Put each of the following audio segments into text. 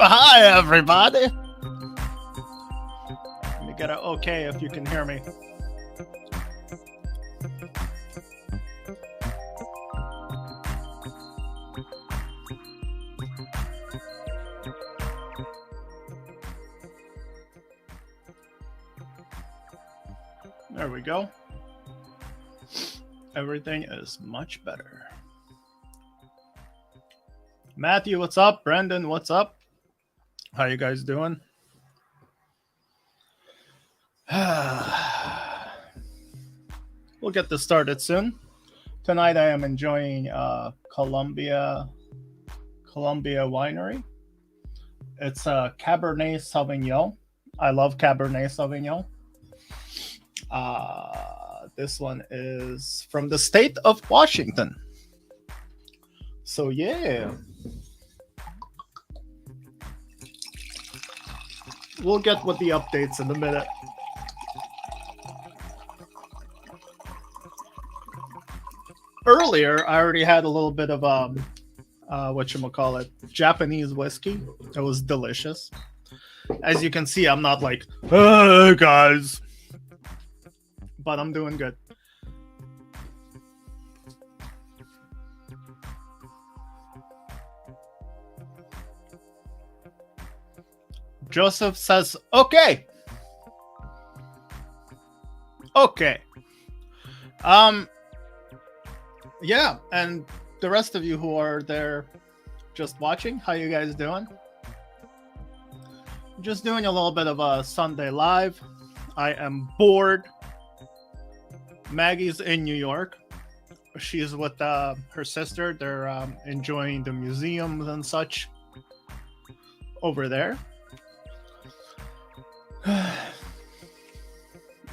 Hi, everybody. Let me get an okay if you can hear me. There we go. Everything is much better. Matthew, what's up? Brendan, what's up? How you guys doing? We'll get this started soon. Tonight I am enjoying Columbia Winery. It's a Cabernet Sauvignon. I love Cabernet Sauvignon. This one is from the state of Washington. So yeah. We'll get with the updates in a minute. Earlier, I already had a little bit of whatchamacallit, Japanese whiskey. It was delicious. As you can see, I'm not like, hey guys, but I'm doing good. Joseph says, okay. Okay. Yeah, and the rest of you who are there just watching, how you guys doing? Just doing a little bit of a Sunday live. I am bored. Maggie's in New York. She's with her sister. They're enjoying the museums and such over there.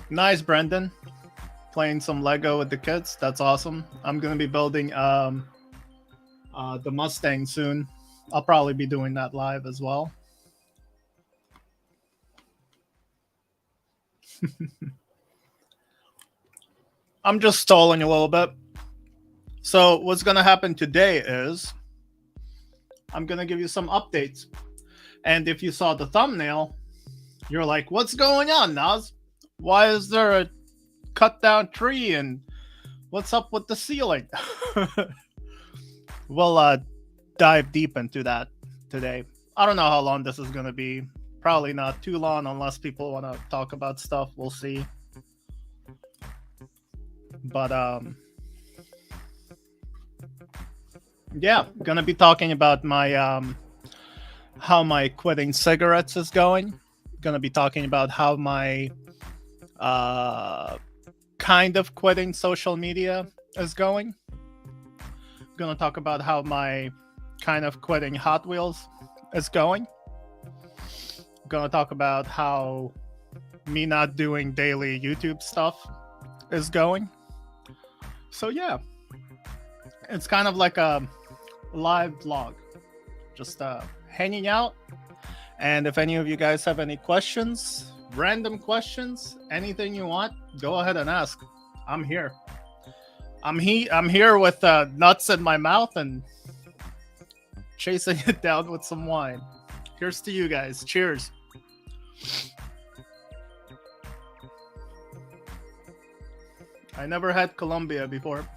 Nice, Brendan. Playing some Lego with the kids. That's awesome. I'm gonna be building the Mustang soon. I'll probably be doing that live as well. I'm just stalling a little bit. So what's gonna happen today is I'm gonna give you some updates. And if you saw the thumbnail, you're like, what's going on, Naz? Why is there a cut down tree and what's up with the ceiling? We'll dive deep into that today. I don't know how long this is going to be. Probably not too long unless people want to talk about stuff. We'll see. But yeah, gonna be talking about my how my quitting cigarettes is going. Gonna be talking about how my kind of quitting social media is going. Gonna talk about how my kind of quitting Hot Wheels is going. Gonna talk about how me not doing daily YouTube stuff is going. So yeah, it's kind of like a live vlog, just hanging out. And if any of you guys have any questions, random questions, anything you want, go ahead and ask. I'm here. I'm here with nuts in my mouth and chasing it down with some wine. Here's to you guys. Cheers. I never had Columbia before.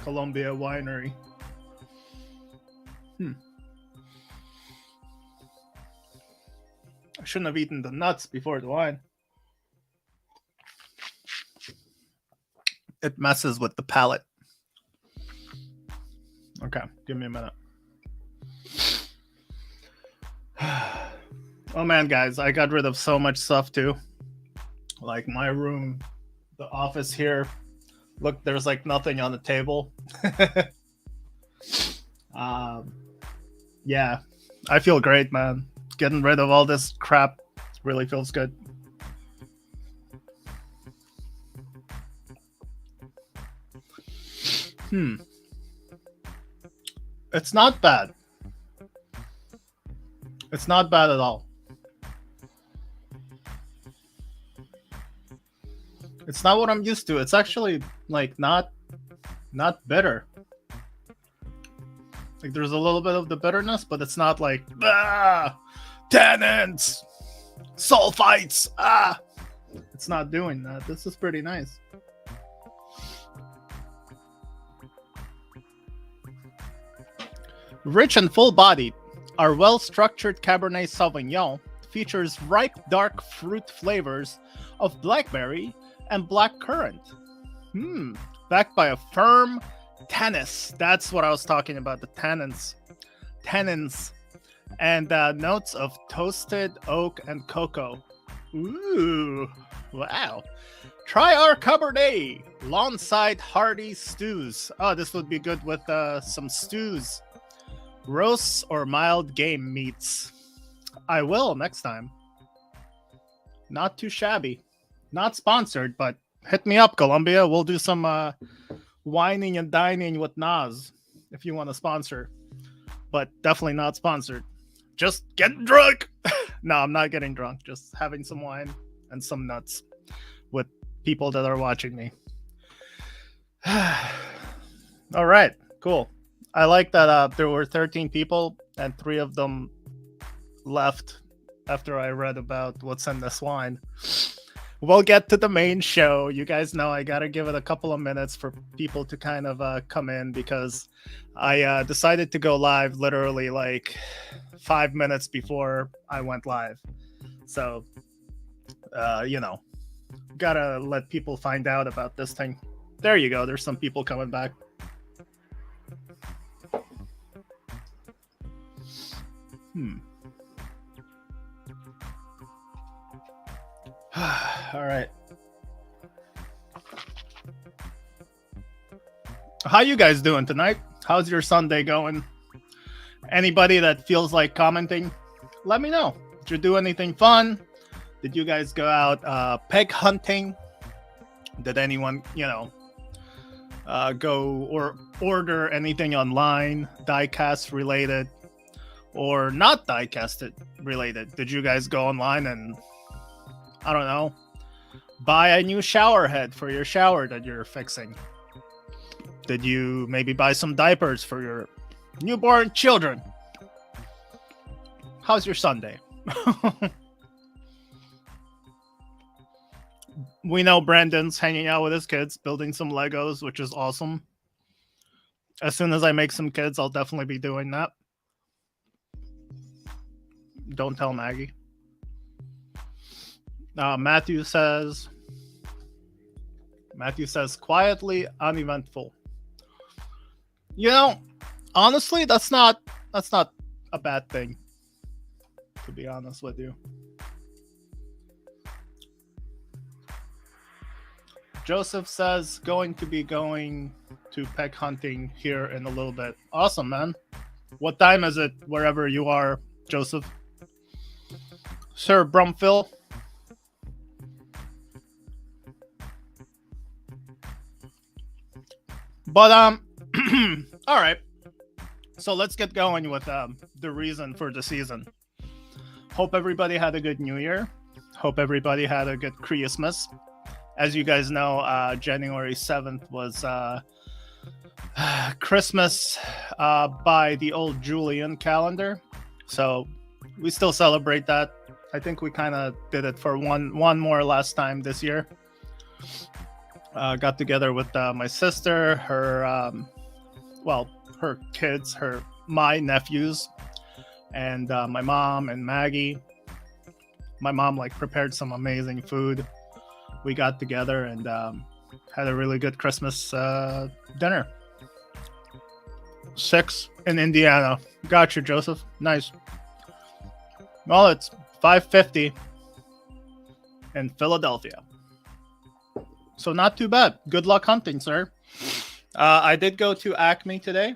Columbia Winery. I shouldn't have eaten the nuts before the wine. It messes with the palate. Okay, give me a minute. Oh man, guys, I got rid of so much stuff too. Like my room, the office here. Look, there's like nothing on the table. Yeah, I feel great, man. Getting rid of all this crap really feels good. It's not bad. It's not bad at all. It's not what I'm used to. It's actually like not bitter. Like there's a little bit of the bitterness, but it's not like tannins, sulfites. It's not doing that. This is pretty nice. Rich and full-bodied, our well-structured Cabernet Sauvignon features ripe dark fruit flavors of blackberry and blackcurrant. Backed by a firm tannins. That's what I was talking about, the tannins. Tannins. And notes of toasted oak and cocoa. Ooh, wow. Try our Cabernet Lawnside hearty stews. Oh, this would be good with some stews. Roasts or mild game meats. I will next time. Not too shabby. Not sponsored, but hit me up, Colombia. We'll do some whining and dining with Nas if you want to sponsor. But definitely not sponsored. Just getting drunk. No, I'm not getting drunk. Just having some wine and some nuts with people that are watching me. All right, cool. I like that there were 13 people and 3 of them left after I read about what's in this wine. We'll get to the main show. You guys know I gotta give it a couple of minutes for people to kind of come in because I decided to go live literally like 5 minutes before I went live. So, gotta let people find out about this thing. There you go. There's some people coming back. All right. How you guys doing tonight? How's your Sunday going? Anybody that feels like commenting, let me know. Did you do anything fun? Did you guys go out peg hunting? Did anyone, go or order anything online, Diecast related, or not Diecast related? Did you guys go online and, I don't know, buy a new shower head for your shower that you're fixing? Did you maybe buy some diapers for your newborn children? How's your Sunday? We know Brandon's hanging out with his kids, building some Legos, which is awesome. As soon as I make some kids, I'll definitely be doing that. Don't tell Maggie. Matthew says, quietly uneventful. Honestly, that's not a bad thing, to be honest with you. Joseph says, going to peg hunting here in a little bit. Awesome, man. What time is it wherever you are, Joseph? Sir Brumfill? But, all right. So let's get going with the reason for the season. Hope everybody had a good New Year. Hope everybody had a good Christmas. As you guys know, January 7th was Christmas by the old Julian calendar. So we still celebrate that. I think we kind of did it for one more last time this year. Got together with my sister, her kids, my nephews, and my mom and Maggie. My mom prepared some amazing food. We got together and had a really good Christmas dinner. 6 in Indiana. Gotcha, Joseph. Nice. Well, it's 5:50 in Philadelphia. So not too bad. Good luck hunting, sir. I did go to Acme today.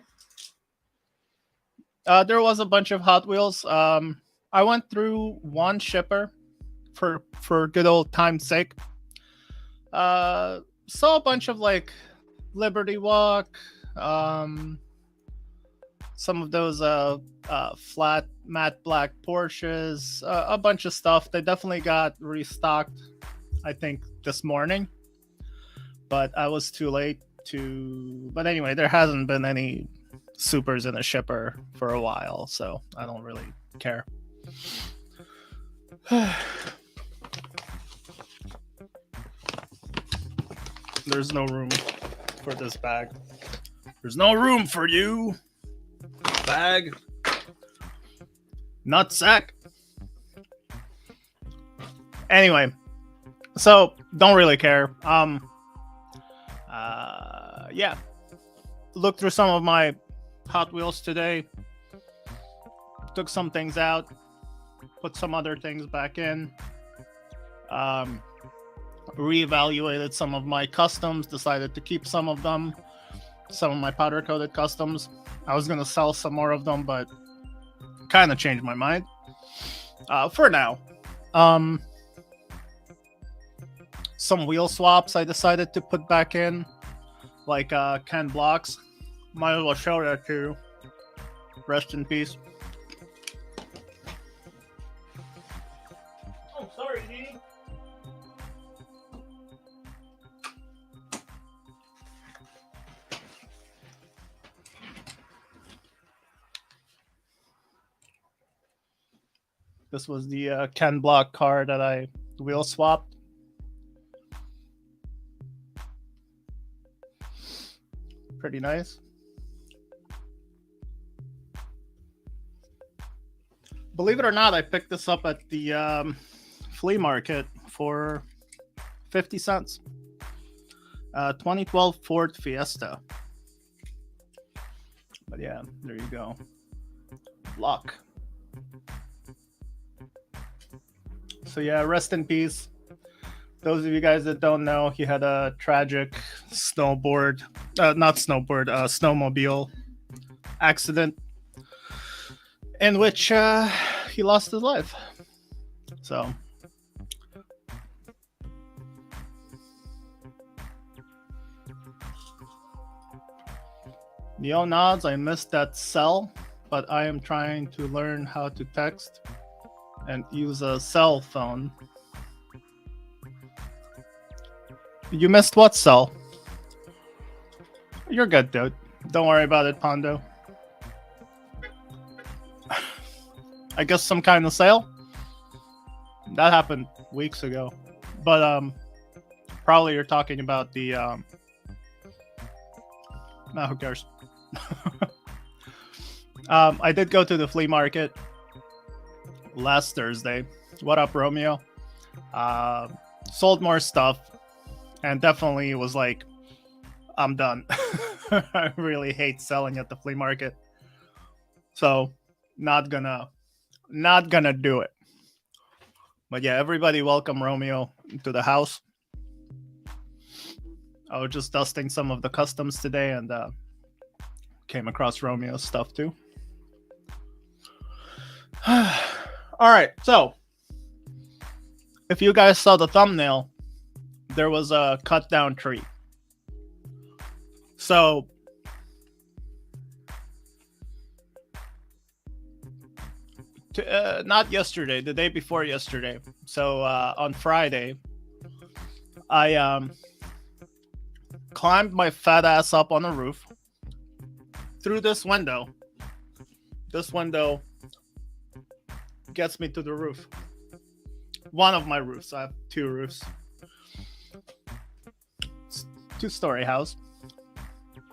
There was a bunch of Hot Wheels. I went through one shipper for good old time's sake. Saw a bunch of Liberty Walk, some of those flat matte black Porsches, a bunch of stuff. They definitely got restocked, I think, this morning, but I was too late to. But anyway, there hasn't been any supers in a shipper for a while, so I don't really care. There's no room for this bag. There's no room for you, bag, nutsack. Anyway, so don't really care. Yeah. Looked through some of my Hot Wheels today. Took some things out. Put some other things back in. Reevaluated some of my customs. Decided to keep some of them. Some of my powder coated customs. I was gonna sell some more of them, but kind of changed my mind. For now. Some wheel swaps I decided to put back in, like Ken Blocks. Might as well show that to you. Rest in peace. Oh, sorry, Dee. This was the Ken Block car that I wheel swapped. Pretty nice. Believe it or not, I picked this up at the flea market for 50 cents. 2012 Ford Fiesta. But yeah, there you go. Luck. So yeah, rest in peace. Those of you guys that don't know, he had a tragic snowmobile accident in which he lost his life. So Yo nods, I missed that cell, but I am trying to learn how to text and use a cell phone. You missed what cell? You're good, dude. Don't worry about it, Pondo. I guess some kind of sale? That happened weeks ago. But probably you're talking about the no, who cares? I did go to the flea market last Thursday. What up, Romeo? Sold more stuff. And definitely was like, I'm done. I really hate selling at the flea market. So, not gonna do it. But yeah, everybody welcome Romeo to the house. I was just dusting some of the customs today and came across Romeo's stuff too. All right, so if you guys saw the thumbnail, there was a cut down tree. So not yesterday, the day before yesterday. So on Friday, I climbed my fat ass up on a roof through this window. This window gets me to the roof. One of my roofs. I have two roofs. It's a 2-story house.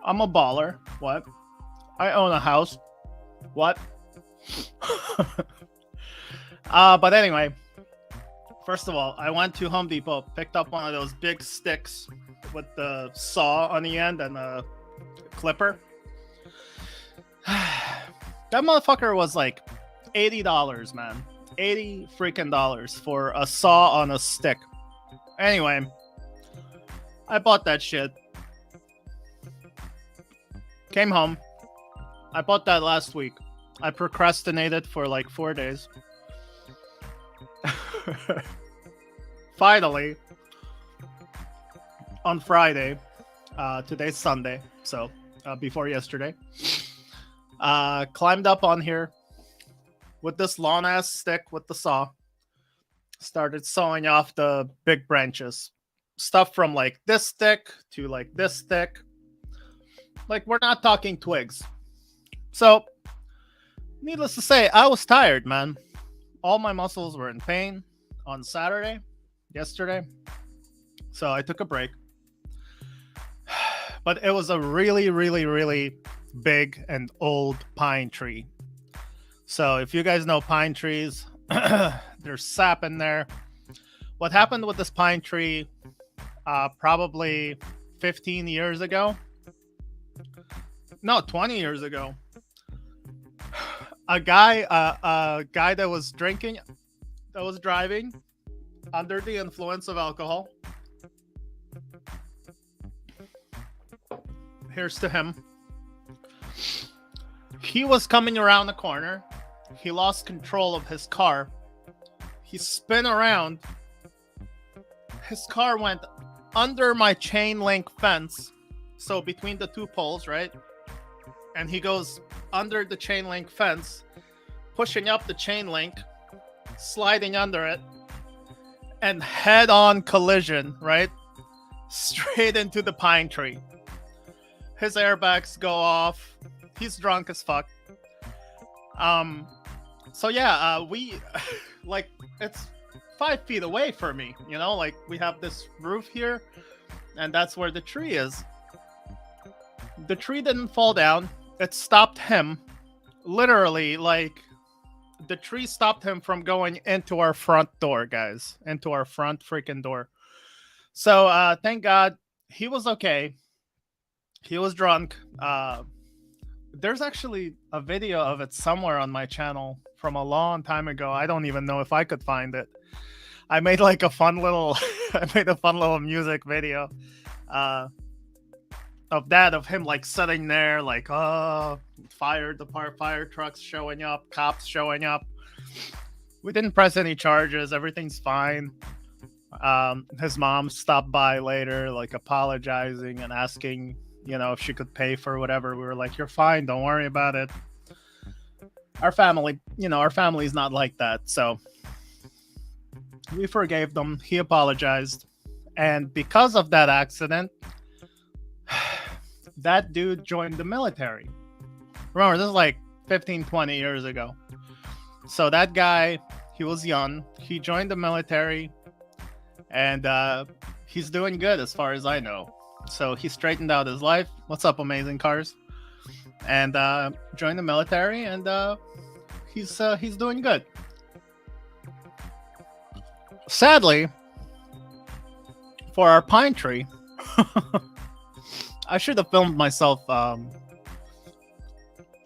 I'm a baller. What? I own a house. What? But anyway, first of all, I went to Home Depot, picked up one of those big sticks with the saw on the end and a clipper. That motherfucker was like $80, man. $80 freaking dollars for a saw on a stick. Anyway, I bought that shit. Came home. I bought that last week. I procrastinated for like 4 days. Finally, on Friday, today's Sunday, so before yesterday, climbed up on here with this long ass stick with the saw. Started sawing off the big branches. Stuff from like this thick to like this thick. Like, we're not talking twigs. So, needless to say, I was tired, man. All my muscles were in pain on Saturday, yesterday. So I took a break. But it was a really, really, really big and old pine tree. So if you guys know pine trees, there's sap in there. What happened with this pine tree probably 15 years ago? No, 20 years ago. A guy that was drinking, that was driving under the influence of alcohol. Here's to him. He was coming around the corner. He lost control of his car. He spun around. His car went under my chain link fence. So between the two poles, right? And he goes under the chain link fence, pushing up the chain link, sliding under it, and head-on collision, right? Straight into the pine tree. His airbags go off. He's drunk as fuck. So yeah, we like it's 5 feet away from me, you know, like we have this roof here, and that's where the tree is. The tree didn't fall down. It stopped him. Literally, like the tree stopped him from going into our front door, guys. Into our front freaking door. So thank God he was okay. He was drunk. There's actually a video of it somewhere on my channel from a long time ago. I don't even know if I could find it. I made like a fun little I made a fun little music video of that, of him like sitting there like, oh, fire trucks showing up, cops showing up. We didn't press any charges, everything's fine. His mom stopped by later, like apologizing and asking, you know, if she could pay for whatever. We were like, you're fine, don't worry about it. Our family, you know, our family's not like that. So we forgave them. He apologized. And because of that accident, that dude joined the military. Remember, this is like 15, 20 years ago. So that guy, he was young. He joined the military. And he's doing good as far as I know. So he straightened out his life. What's up, amazing cars? And joined the military, and he's doing good. Sadly, for our pine tree, I should have filmed myself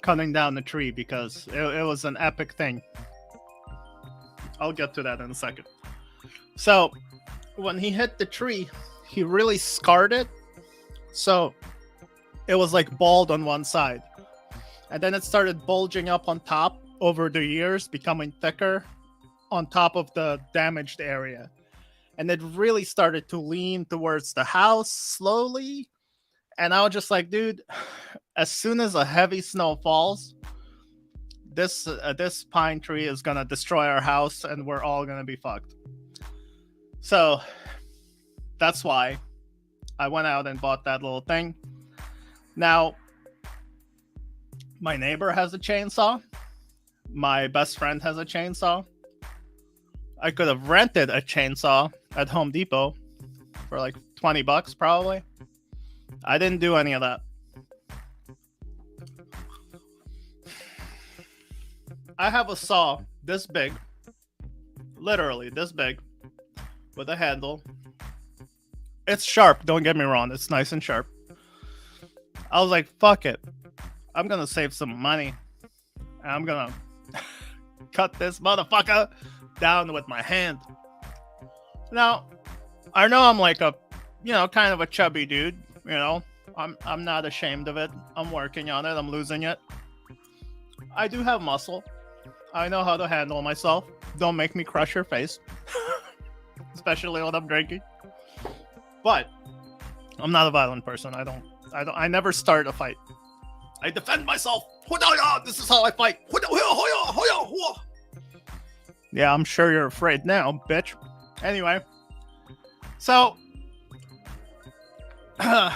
cutting down the tree because it was an epic thing. I'll get to that in a second. So when he hit the tree, he really scarred it. So it was like bald on one side. And then it started bulging up on top over the years, becoming thicker on top of the damaged area. And it really started to lean towards the house slowly. And I was just like, dude, as soon as a heavy snow falls, this pine tree is going to destroy our house and we're all going to be fucked. So that's why I went out and bought that little thing. Now, my neighbor has a chainsaw. My best friend has a chainsaw. I could have rented a chainsaw at Home Depot for like $20 probably. I didn't do any of that. I have a saw this big, literally this big, with a handle. It's sharp, don't get me wrong, it's nice and sharp. I was like, fuck it. I'm gonna save some money. And I'm gonna cut this motherfucker down with my hand. Now, I know I'm like a, you know, kind of a chubby dude, you know. I'm not ashamed of it. I'm working on it, I'm losing it. I do have muscle. I know how to handle myself. Don't make me crush your face. Especially when I'm drinking. But I'm not a violent person. I never start a fight. I defend myself. This is how I fight. Yeah, I'm sure you're afraid now, bitch. Anyway, so I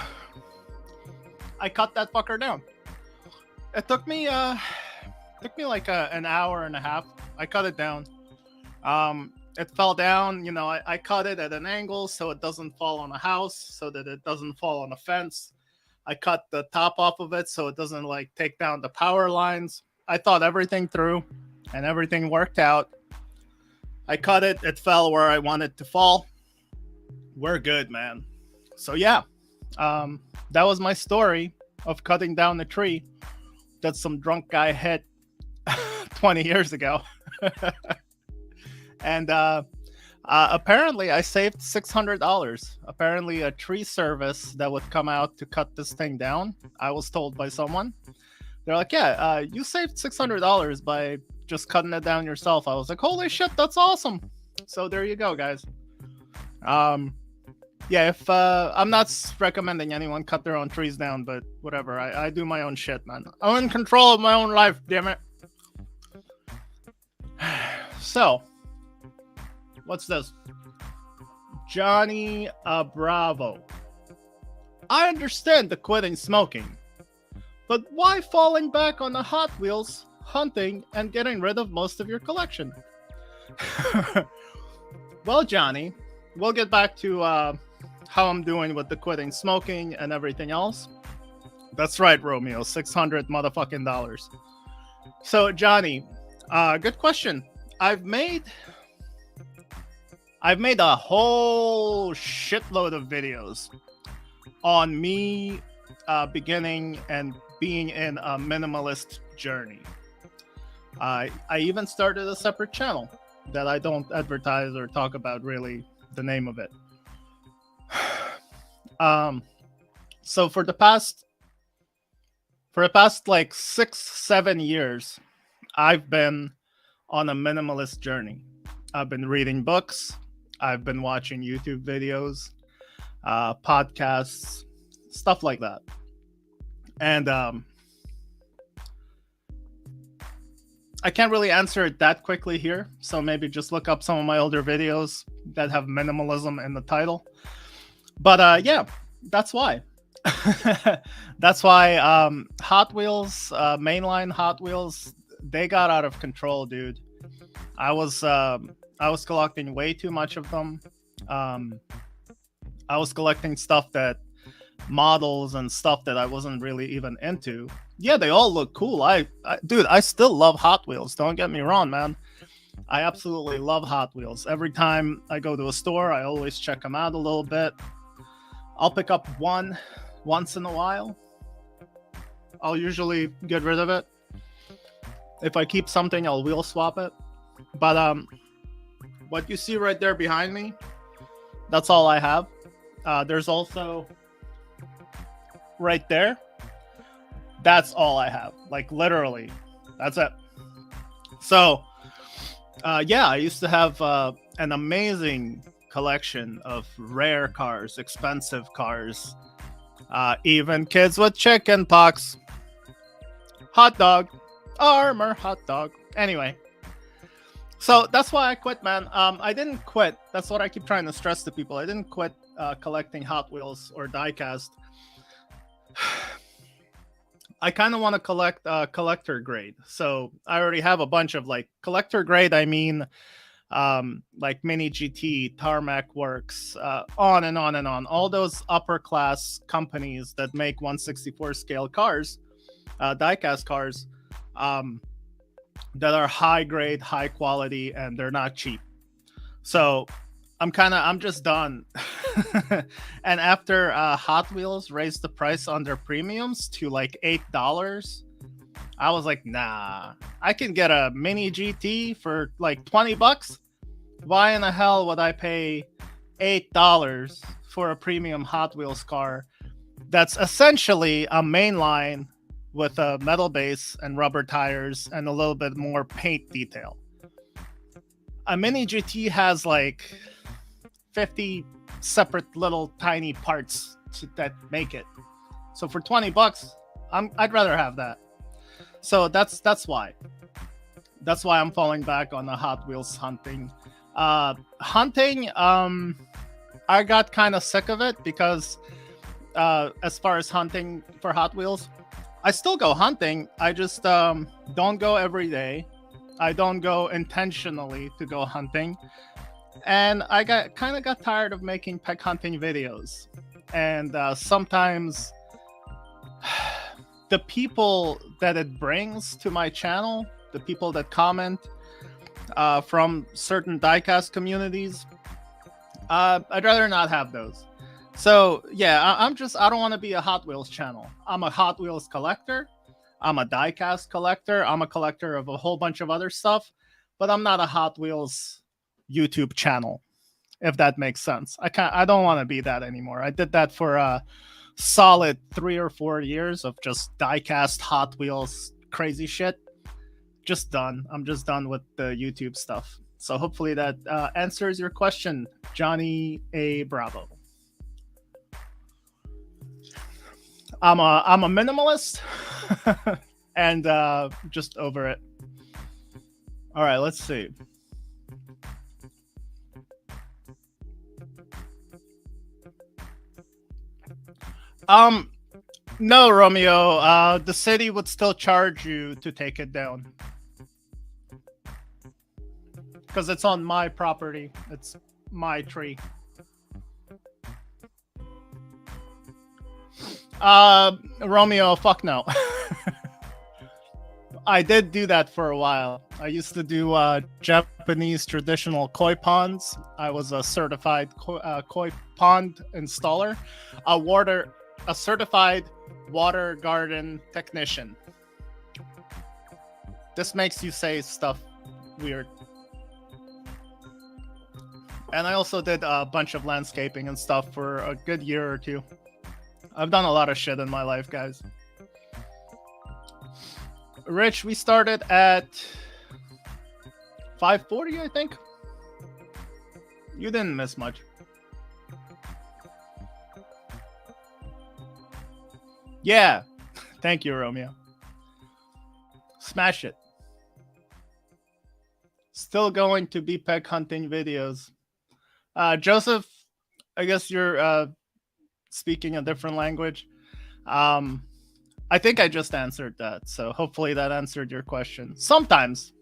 cut that fucker down. It took me like an hour and a half. I cut it down. It fell down. You know, I cut it at an angle so it doesn't fall on a house, so that it doesn't fall on a fence. I cut the top off of it so it doesn't like take down the power lines. I thought everything through, and everything worked out. I cut it. It fell where I wanted to fall. We're good, man. So yeah, that was my story of cutting down a tree that some drunk guy hit 20 years ago. And apparently I saved $600. Apparently a tree service that would come out to cut this thing down, I was told by someone. They're like, yeah, you saved $600 by just cutting it down yourself. I was like, holy shit, that's awesome. So there you go, guys. Yeah, if I'm not recommending anyone cut their own trees down, but whatever. I do my own shit, man. I'm in control of my own life, damn it. So, what's this? Johnny Bravo. I understand the quitting smoking, but why falling back on the Hot Wheels, hunting, and getting rid of most of your collection? Well, Johnny, we'll get back to how I'm doing with the quitting smoking and everything else. That's right, Romeo, $600 motherfucking dollars. So, Johnny, good question. I've made a whole shitload of videos on me beginning and being in a minimalist journey. I even started a separate channel that I don't advertise or talk about really the name of it. So for the past like 6-7 years, I've been on a minimalist journey. I've been reading books. I've been watching YouTube videos, podcasts, stuff like that. And I can't really answer it that quickly here. So maybe just look up some of my older videos that have minimalism in the title. But yeah, that's why. That's why Hot Wheels, mainline Hot Wheels, they got out of control, dude. I was collecting way too much of them. I was collecting stuff that models and stuff that I wasn't really even into. Yeah, they all look cool. Dude, I still love Hot Wheels. Don't get me wrong, man. I absolutely love Hot Wheels. Every time I go to a store, I always check them out a little bit. I'll pick up one once in a while. I'll usually get rid of it. If I keep something, I'll wheel swap it. But what you see right there behind me, that's all I have. There's also right there. That's all I have. Like literally, that's it. So, yeah, I used to have an amazing collection of rare cars, expensive cars, even kids with chicken pox. Hot dog, armor, hot dog. Anyway, so that's why I quit, man. I didn't quit. That's what I keep trying to stress to people. I didn't quit collecting Hot Wheels or Diecast. I kind of want to collect collector grade. So I already have a bunch of like collector grade. I mean, like Mini GT, Tarmac Works, on and on and on. All those upper class companies that make 1/64 scale cars, diecast cars, that are high grade, high quality, and they're not cheap. So I'm just done. And after Hot Wheels raised the price on their premiums to like $8, I was like, nah, I can get a Mini GT for like $20. Why in the hell would I pay $8 for a premium Hot Wheels car that's essentially a mainline with a metal base and rubber tires and a little bit more paint detail? A Mini GT has like 50 separate little tiny parts that make it. So for $20, I'd rather have that. So that's why. That's why I'm falling back on the Hot Wheels hunting. Hunting, I got kind of sick of it because as far as hunting for Hot Wheels, I still go hunting. I just don't go every day. I don't go intentionally to go hunting. And I got tired of making peg hunting videos. And sometimes the people that it brings to my channel, the people that comment from certain diecast communities, I'd rather not have those. So yeah, I don't want to be a Hot Wheels channel. I'm a Hot Wheels collector. I'm a diecast collector. I'm a collector of a whole bunch of other stuff, but I'm not a Hot Wheels YouTube channel, if that makes sense. I don't want to be that anymore. I did that for a solid 3 or 4 years of just diecast Hot Wheels crazy shit. Just done. I'm just done with the YouTube stuff. So hopefully that answers your question, Johnny A. Bravo. I'm a minimalist and just over it. All right, let's see. No, Romeo. The city would still charge you to take it down because it's on my property. It's my tree. Romeo, fuck no. I did do that for a while. I used to do Japanese traditional koi ponds. I was a certified koi pond installer, a certified water garden technician. This makes you say stuff weird. And I also did a bunch of landscaping and stuff for a good year or two. I've done a lot of shit in my life, guys. Rich, we started at 540, I think. You didn't miss much. Yeah. Thank you, Romeo. Smash it. Still going to be peg hunting videos. Joseph, I guess you're speaking a different language. I think I just answered that, so hopefully that answered your question. Sometimes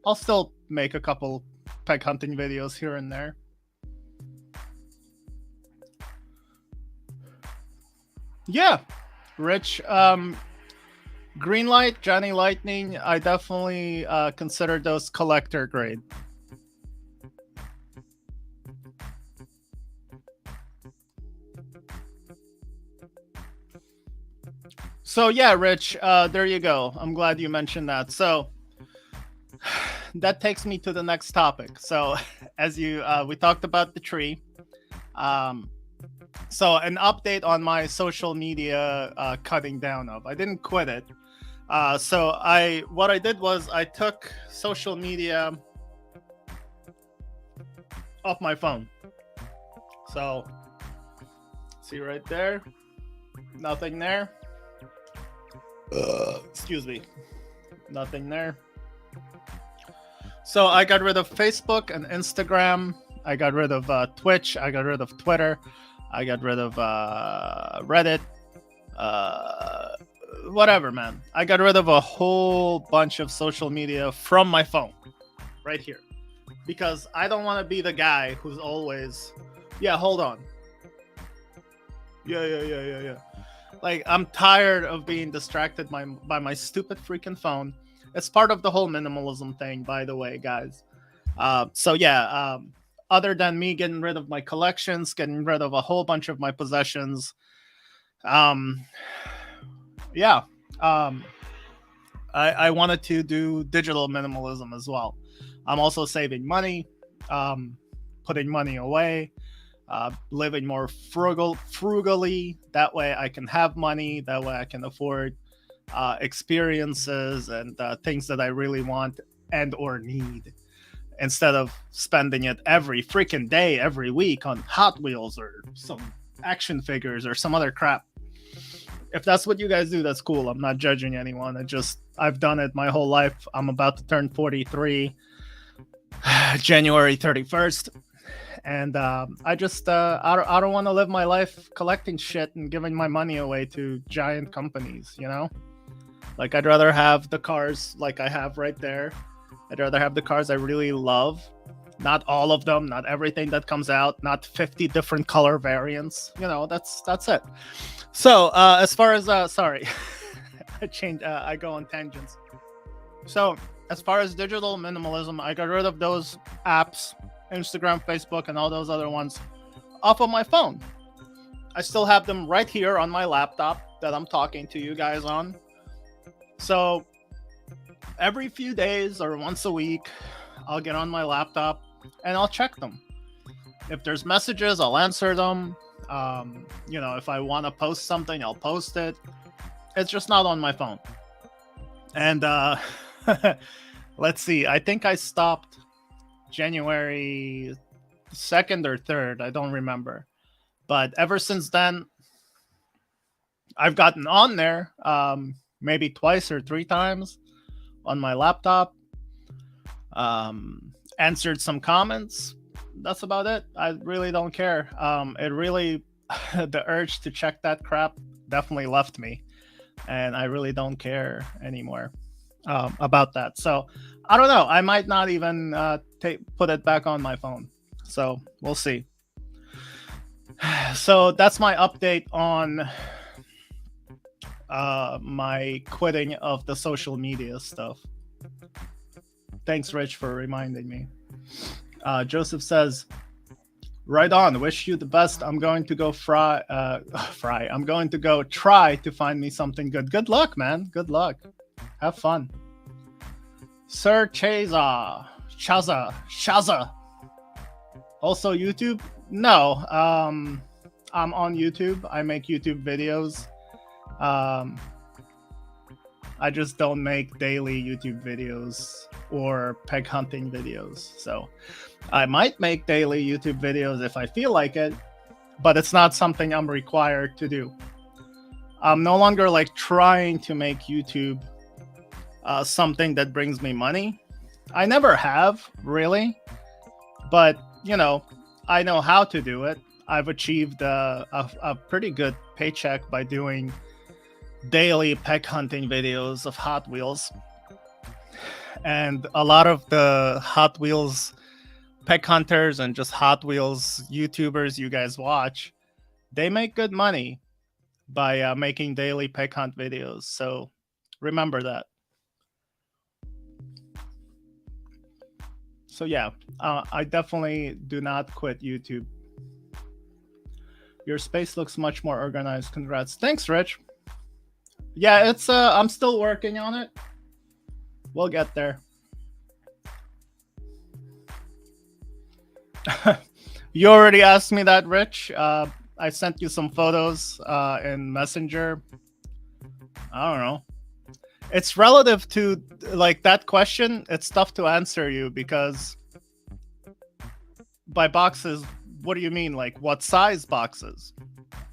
I'll still make a couple peg hunting videos here and there. Yeah, Rich. Greenlight, Johnny Lightning, I definitely consider those collector grade. So yeah, Rich, there you go. I'm glad you mentioned that. So that takes me to the next topic. So as we talked about the tree. So an update on my social media cutting down of. I didn't quit it. So what I did was I took social media off my phone. So see right there, nothing there. Excuse me, nothing there. So I got rid of Facebook and Instagram. I got rid of Twitch. I got rid of Twitter. I got rid of Reddit. Whatever, man. I got rid of a whole bunch of social media from my phone right here. Because I don't want to be the guy who's always... Yeah, hold on. Yeah. Like, I'm tired of being distracted by my stupid freaking phone. It's part of the whole minimalism thing, by the way, guys. So yeah, other than me getting rid of my collections, getting rid of a whole bunch of my possessions, yeah, I wanted to do digital minimalism as well. I'm also saving money, putting money away, living more frugally. That way I can have money. That way I can afford experiences and things that I really want and or need, instead of spending it every freaking day, every week on Hot Wheels or some action figures or some other crap. If that's what you guys do, that's cool. I'm not judging anyone. I've done it my whole life. I'm about to turn 43 January 31st. And I don't want to live my life collecting shit and giving my money away to giant companies, you know? Like, I'd rather have the cars like I have right there. I'd rather have the cars I really love. Not all of them, not everything that comes out, not 50 different color variants. You know, that's it. So, as far as sorry, I go on tangents. So, as far as digital minimalism, I got rid of those apps, Instagram, Facebook, and all those other ones off of my phone. I still have them right here on my laptop that I'm talking to you guys on. So, every few days or once a week, I'll get on my laptop and I'll check them. If there's messages, I'll answer them. You know, if I want to post something, I'll post it. It's just not on my phone. And let's see, I think I stopped January 2nd or 3rd. I don't remember. But ever since then, I've gotten on there maybe twice or 3 times on my laptop. Answered some comments. That's about it. I really don't care. It really, the urge to check that crap definitely left me. And I really don't care anymore about that. So I don't know. I might not even put it back on my phone. So we'll see. So that's my update on my quitting of the social media stuff. Thanks, Rich, for reminding me. Joseph says, right on. Wish you the best. I'm going to go fry. I'm going to go try to find me something good. Good luck, man. Good luck. Have fun. Sir Chaza. Also YouTube? No. I'm on YouTube. I make YouTube videos. I just don't make daily YouTube videos or peg hunting videos. So I might make daily YouTube videos if I feel like it, but it's not something I'm required to do. I'm no longer like trying to make YouTube something that brings me money. I never have, really, but you know, I know how to do it. I've achieved a pretty good paycheck by doing daily peg hunting videos of Hot Wheels. And a lot of the Hot Wheels peg hunters and just Hot Wheels YouTubers you guys watch, they make good money by making daily peg hunt videos. So remember that. So yeah, I definitely do not quit YouTube. Your space looks much more organized. Congrats. Thanks, Rich. Yeah, it's I'm still working on it. We'll get there. You already asked me that, Rich. I sent you some photos in Messenger. I don't know. It's relative to like that question. It's tough to answer you because by boxes, what do you mean? Like what size boxes?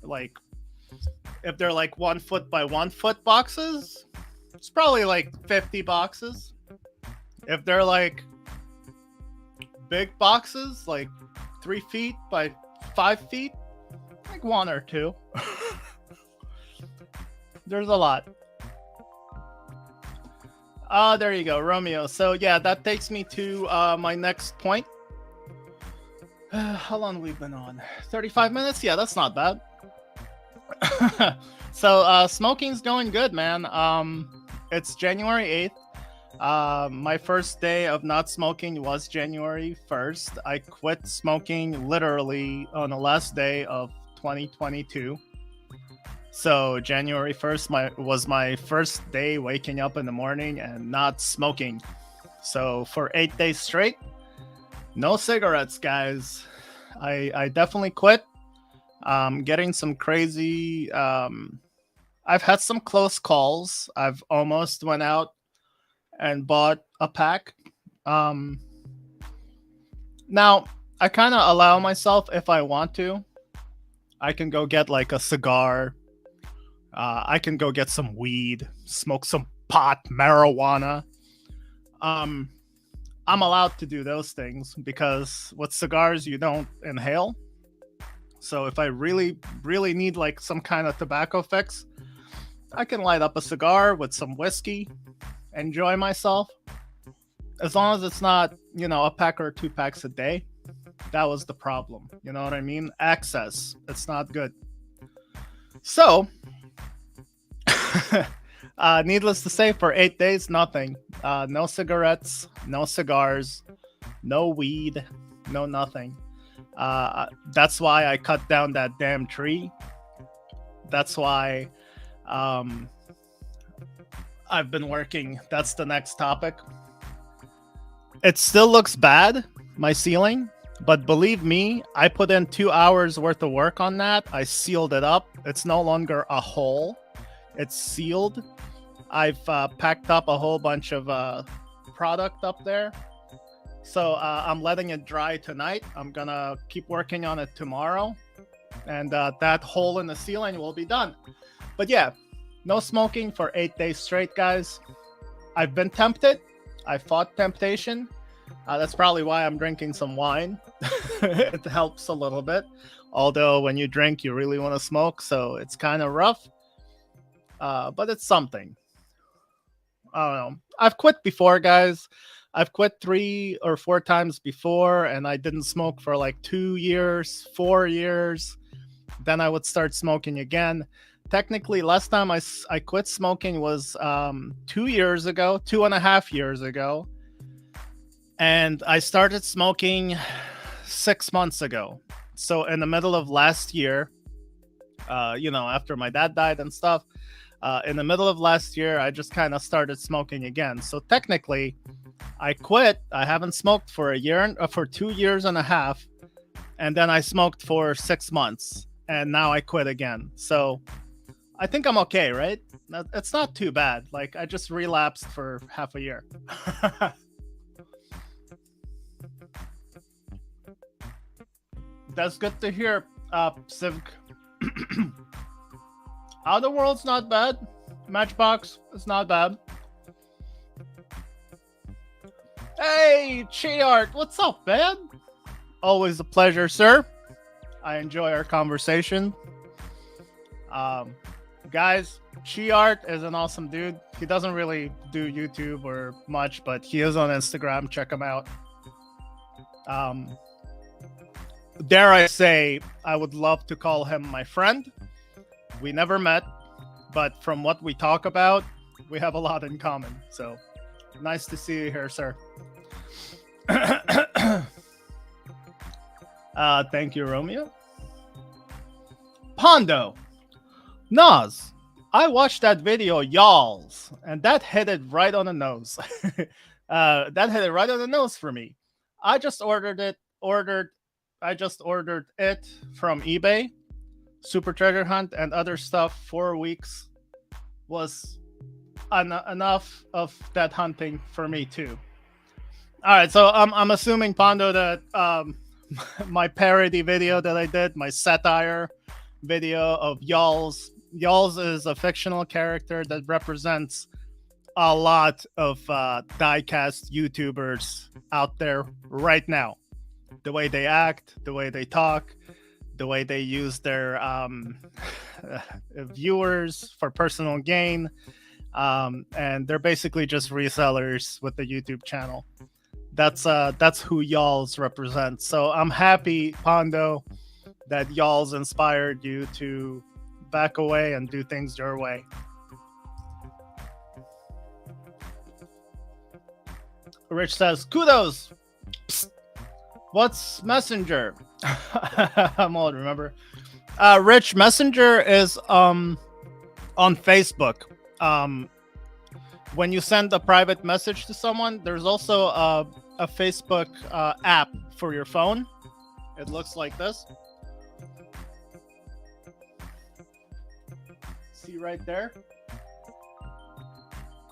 Like if they're like 1 foot by 1 foot boxes, it's probably like 50 boxes. If they're like big boxes, like 3 feet by 5 feet, like 1 or 2. There's a lot. There you go, Romeo. So yeah, that takes me to my next point. How long we've been on? 35 minutes? Yeah, that's not bad. So smoking's going good, man. It's January 8th. My first day of not smoking was January 1st. I quit smoking literally on the last day of 2022. So January 1st was my first day waking up in the morning and not smoking. So for 8 days straight, no cigarettes, guys. I definitely quit. Getting some crazy... I've had some close calls. I've almost went out and bought a pack. Now, I kind of allow myself, if I want to, I can go get like a cigar. I can go get some weed, smoke some pot, marijuana. I'm allowed to do those things because with cigars, you don't inhale. So if I really, really need like some kind of tobacco fix, I can light up a cigar with some whiskey, enjoy myself. As long as it's not, a pack or 2 packs a day. That was the problem. You know what I mean? Access. It's not good. So, needless to say, for 8 days, nothing. No cigarettes, no cigars, no weed, no nothing. That's why I cut down that damn tree. That's why I've been working. That's the next topic. It still looks bad, my ceiling, but believe me, I put in 2 hours worth of work on that. I sealed it up. It's no longer a hole. It's sealed. I've packed up a whole bunch of product up there. So I'm letting it dry tonight. I'm going to keep working on it tomorrow. And that hole in the ceiling will be done. But yeah, no smoking for 8 days straight, guys. I've been tempted. I fought temptation. That's probably why I'm drinking some wine. It helps a little bit. Although when you drink, you really want to smoke. So it's kind of rough. But it's something. I don't know. I've quit before, guys. I've quit 3 or 4 times before, and I didn't smoke for like 2 years, 4 years. Then I would start smoking again. Technically, last time I quit smoking was 2 years ago, 2.5 years ago. And I started smoking 6 months ago. So in the middle of last year, after my dad died and stuff, in the middle of last year, I just kind of started smoking again. So technically, I quit. I haven't smoked for 2 years and a half. And then I smoked for 6 months. And now I quit again. So I think I'm okay, right? It's not too bad. Like, I just relapsed for half a year. That's good to hear, Civic. Outer World's not bad. Matchbox is not bad. Hey, Chi-Art, what's up, man? Always a pleasure, sir. I enjoy our conversation. Guys, Chi-Art is an awesome dude. He doesn't really do YouTube or much, but he is on Instagram. Check him out. Dare I say, I would love to call him my friend. We never met, but from what we talk about, we have a lot in common. So nice to see you here, sir. Thank you, Romeo. Pondo. Nas. I watched that video, y'alls, and that hit it right on the nose. That hit it right on the nose for me. I just ordered it from eBay. Super Treasure Hunt and other stuff. 4 weeks was enough of that hunting for me too. All right, so I'm assuming, Pondo, that my parody video that I did, my satire video of Y'alls. Y'alls is a fictional character that represents a lot of Diecast YouTubers out there right now. The way they act, the way they talk, the way they use their viewers for personal gain. And they're basically just resellers with the YouTube channel. That's who Y'alls represents. So I'm happy, Pondo, that Y'alls inspired you to back away and do things your way. Rich says, kudos. Psst. What's Messenger? I'm old, remember? Rich, Messenger is on Facebook. When you send a private message to someone, there's also a Facebook app for your phone. It looks like this. See right there?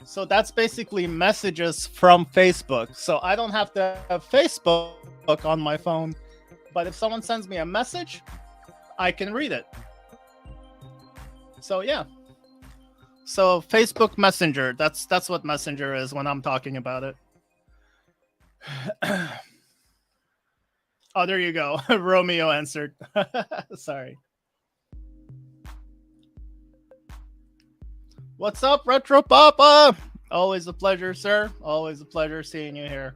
So that's basically messages from Facebook. So I don't have to have Facebook on my phone, but if someone sends me a message, I can read it. So yeah. So Facebook Messenger, that's what Messenger is when I'm talking about it. Oh, there you go. Romeo answered. Sorry. What's up, Retro Papa? Always a pleasure, sir. Always a pleasure seeing you here.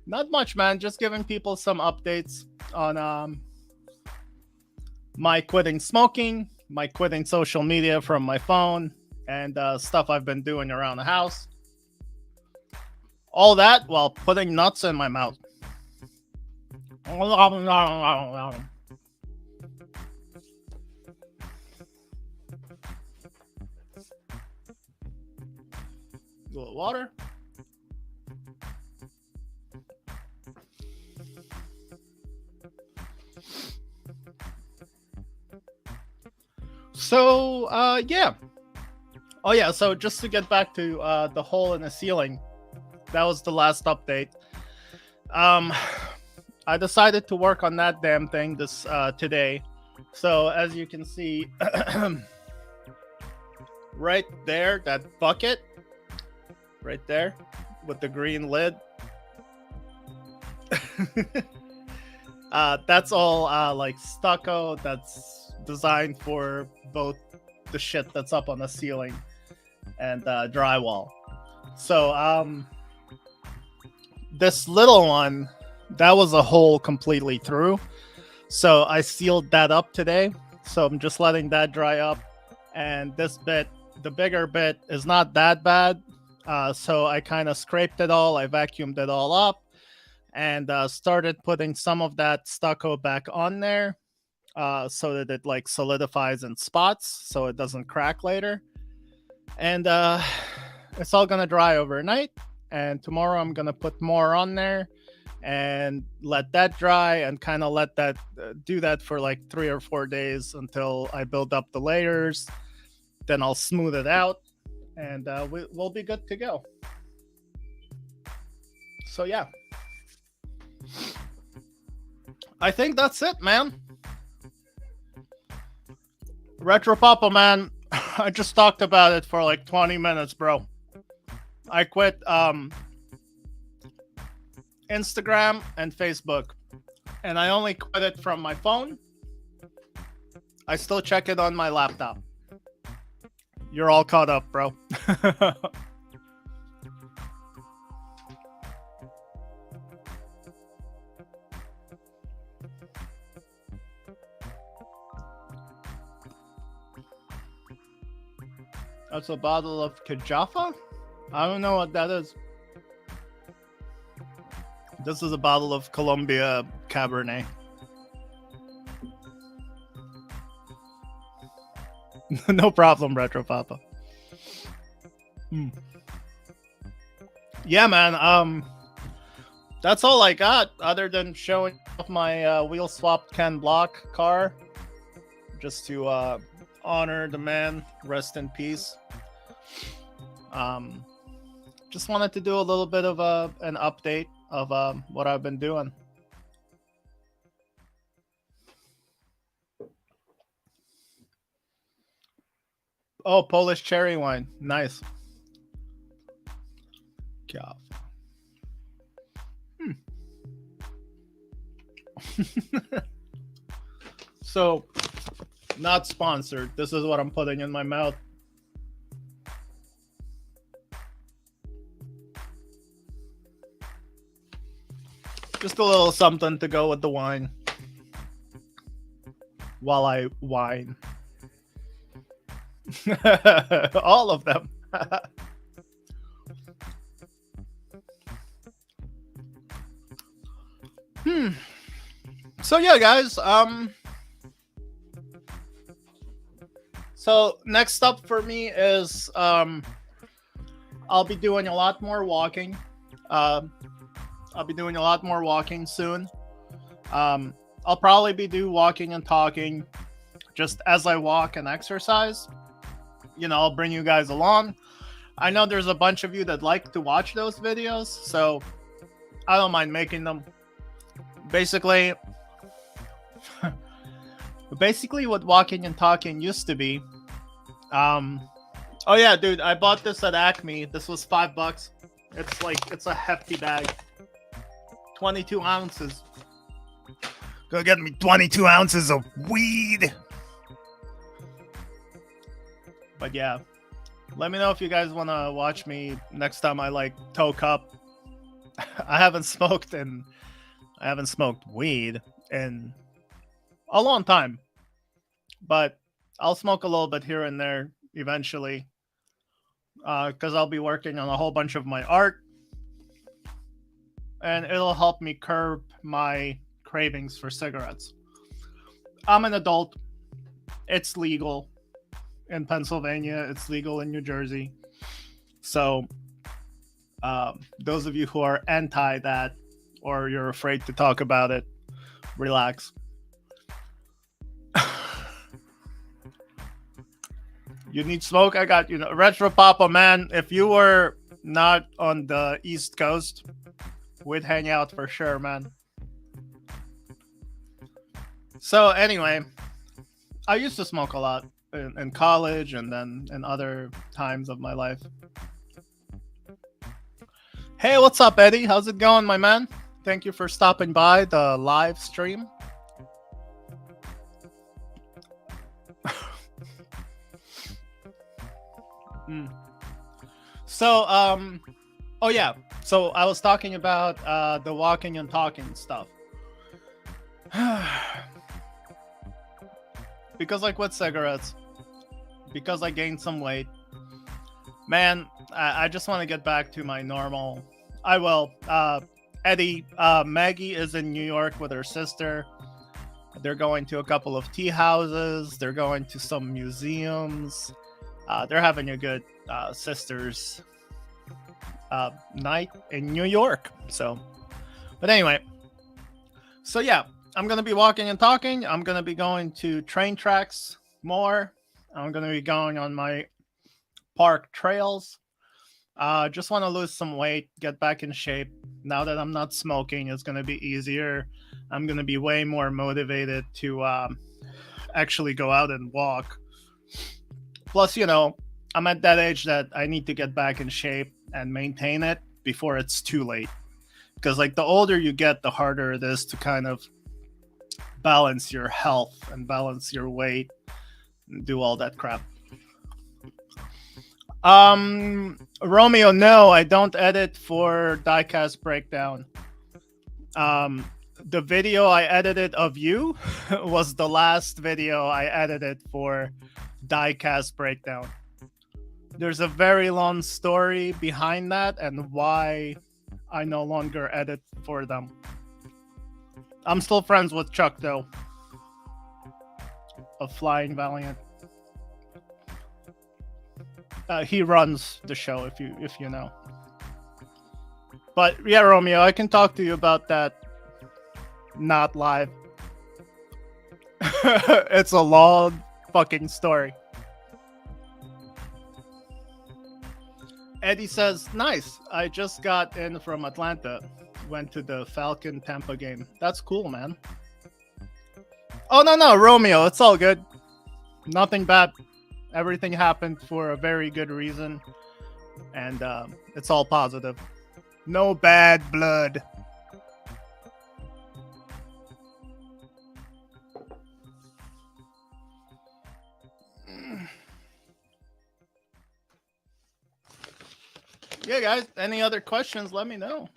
Not much, man. Just giving people some updates on my quitting smoking, my quitting social media from my phone, and stuff I've been doing around the house. All that while putting nuts in my mouth. A little water. So, yeah. Oh, yeah. So, just to get back to the hole in the ceiling, that was the last update. I decided to work on that damn thing this today. So, as you can see, right there, that bucket, right there, with the green lid. That's all like stucco. That's designed for both the shit that's up on the ceiling and drywall. So this little one, that was a hole completely through. So I sealed that up today. So I'm just letting that dry up. And this bit, the bigger bit, is not that bad. So I kind of scraped it all. I vacuumed it all up and started putting some of that stucco back on there so that it like solidifies in spots so it doesn't crack later. And it's all going to dry overnight. And tomorrow I'm going to put more on there and let that dry and kind of let that do that for like 3 or 4 days until I build up the layers. Then I'll smooth it out and we'll be good to go. So yeah, I think that's it, man. Retro Papa, man, I just talked about it for like 20 minutes, bro. I quit Instagram and Facebook, and I only quit it from my phone. I still check it on my laptop. You're all caught up, bro. That's a bottle of Kajafa? I don't know what that is. This is a bottle of Colombia Cabernet. No problem, Retro Papa. Yeah, man. That's all I got, other than showing off my wheel swapped Ken Block car, just to honor the man. Rest in peace. Just wanted to do a little bit of an update of what I've been doing. Oh, Polish cherry wine. Nice. Yeah. So, not sponsored. This is what I'm putting in my mouth. Just a little something to go with the wine while I whine. All of them. So yeah, guys. So next up for me is I'll be doing a lot more walking. I'll be doing a lot more walking soon. I'll probably be walking and talking just as I walk and exercise. You know, I'll bring you guys along. I know there's a bunch of you that like to watch those videos, so I don't mind making them. Basically, what walking and talking used to be. Oh yeah, dude, I bought this at Acme. This was $5. It's a hefty bag. 22 ounces. Go get me 22 ounces of weed. But yeah, let me know if you guys want to watch me next time I like toke up. I haven't smoked weed in a long time, but I'll smoke a little bit here and there eventually, because I'll be working on a whole bunch of my art, and it'll help me curb my cravings for cigarettes. I'm an adult. It's legal in Pennsylvania. It's legal in New Jersey. So, those of you who are anti that or you're afraid to talk about it, relax. You need smoke? I got you. Retro Papa, man, if you were not on the East Coast, we'd hang out for sure, man. So, anyway, I used to smoke a lot in college and then in other times of my life. Hey, what's up, Eddie? How's it going, my man? Thank you for stopping by the live stream. So, oh yeah. So I was talking about the walking and talking stuff. Because like with cigarettes, because I gained some weight, man, I just want to get back to my normal. I will. Eddie, Maggie is in New York with her sister. They're going to a couple of tea houses. They're going to some museums. They're having a good sisters night in New York. So, but anyway, so yeah, I'm gonna be walking and talking. I'm gonna be going to train tracks more. I'm gonna be going on my park trails. Just want to lose some weight, get back in shape. Now that I'm not smoking, it's gonna be easier. I'm gonna be way more motivated to actually go out and walk. Plus, I'm at that age that I need to get back in shape and maintain it before it's too late. Because like the older you get, the harder it is to kind of balance your health and balance your weight and do all that crap. Romeo, no, I don't edit for Diecast Breakdown. The video I edited of you was the last video I edited for Diecast Breakdown. There's a very long story behind that and why I no longer edit for them. I'm still friends with Chuck though, of Flying Valiant. He runs the show, if you know. But yeah, Romeo, I can talk to you about that. Not live. It's a long fucking story. Eddie says, nice. I just got in from Atlanta. Went to the Falcon Tampa game. That's cool, man. Oh, no, Romeo. It's all good. Nothing bad. Everything happened for a very good reason. And it's all positive. No bad blood. Yeah, guys, any other questions, let me know.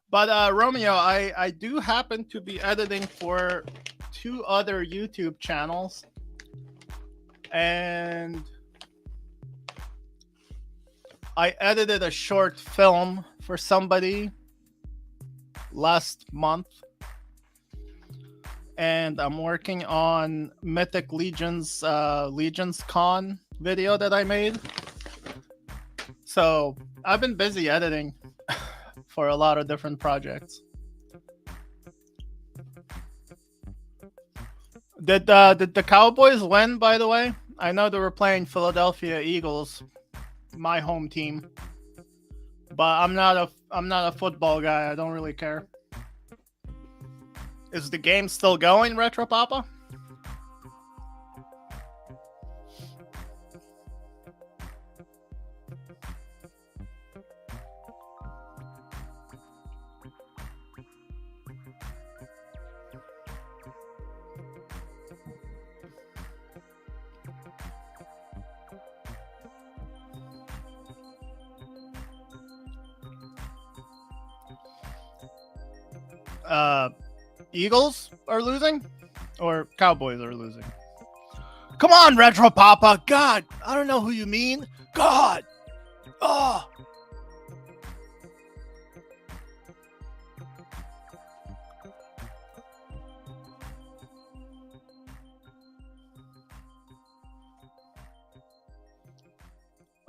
But Romeo, I do happen to be editing for 2 other YouTube channels. And I edited a short film for somebody last month. And I'm working on Mythic Legions Legions Con video that I made. So I've been busy editing for a lot of different projects. Did the Cowboys win, by the way? I know they were playing Philadelphia Eagles, my home team. But I'm not a football guy. I don't really care. Is the game still going, Retro Papa? Uh, Eagles are losing, or Cowboys are losing. Come on, Retro Papa. God, I don't know who you mean. God. Oh.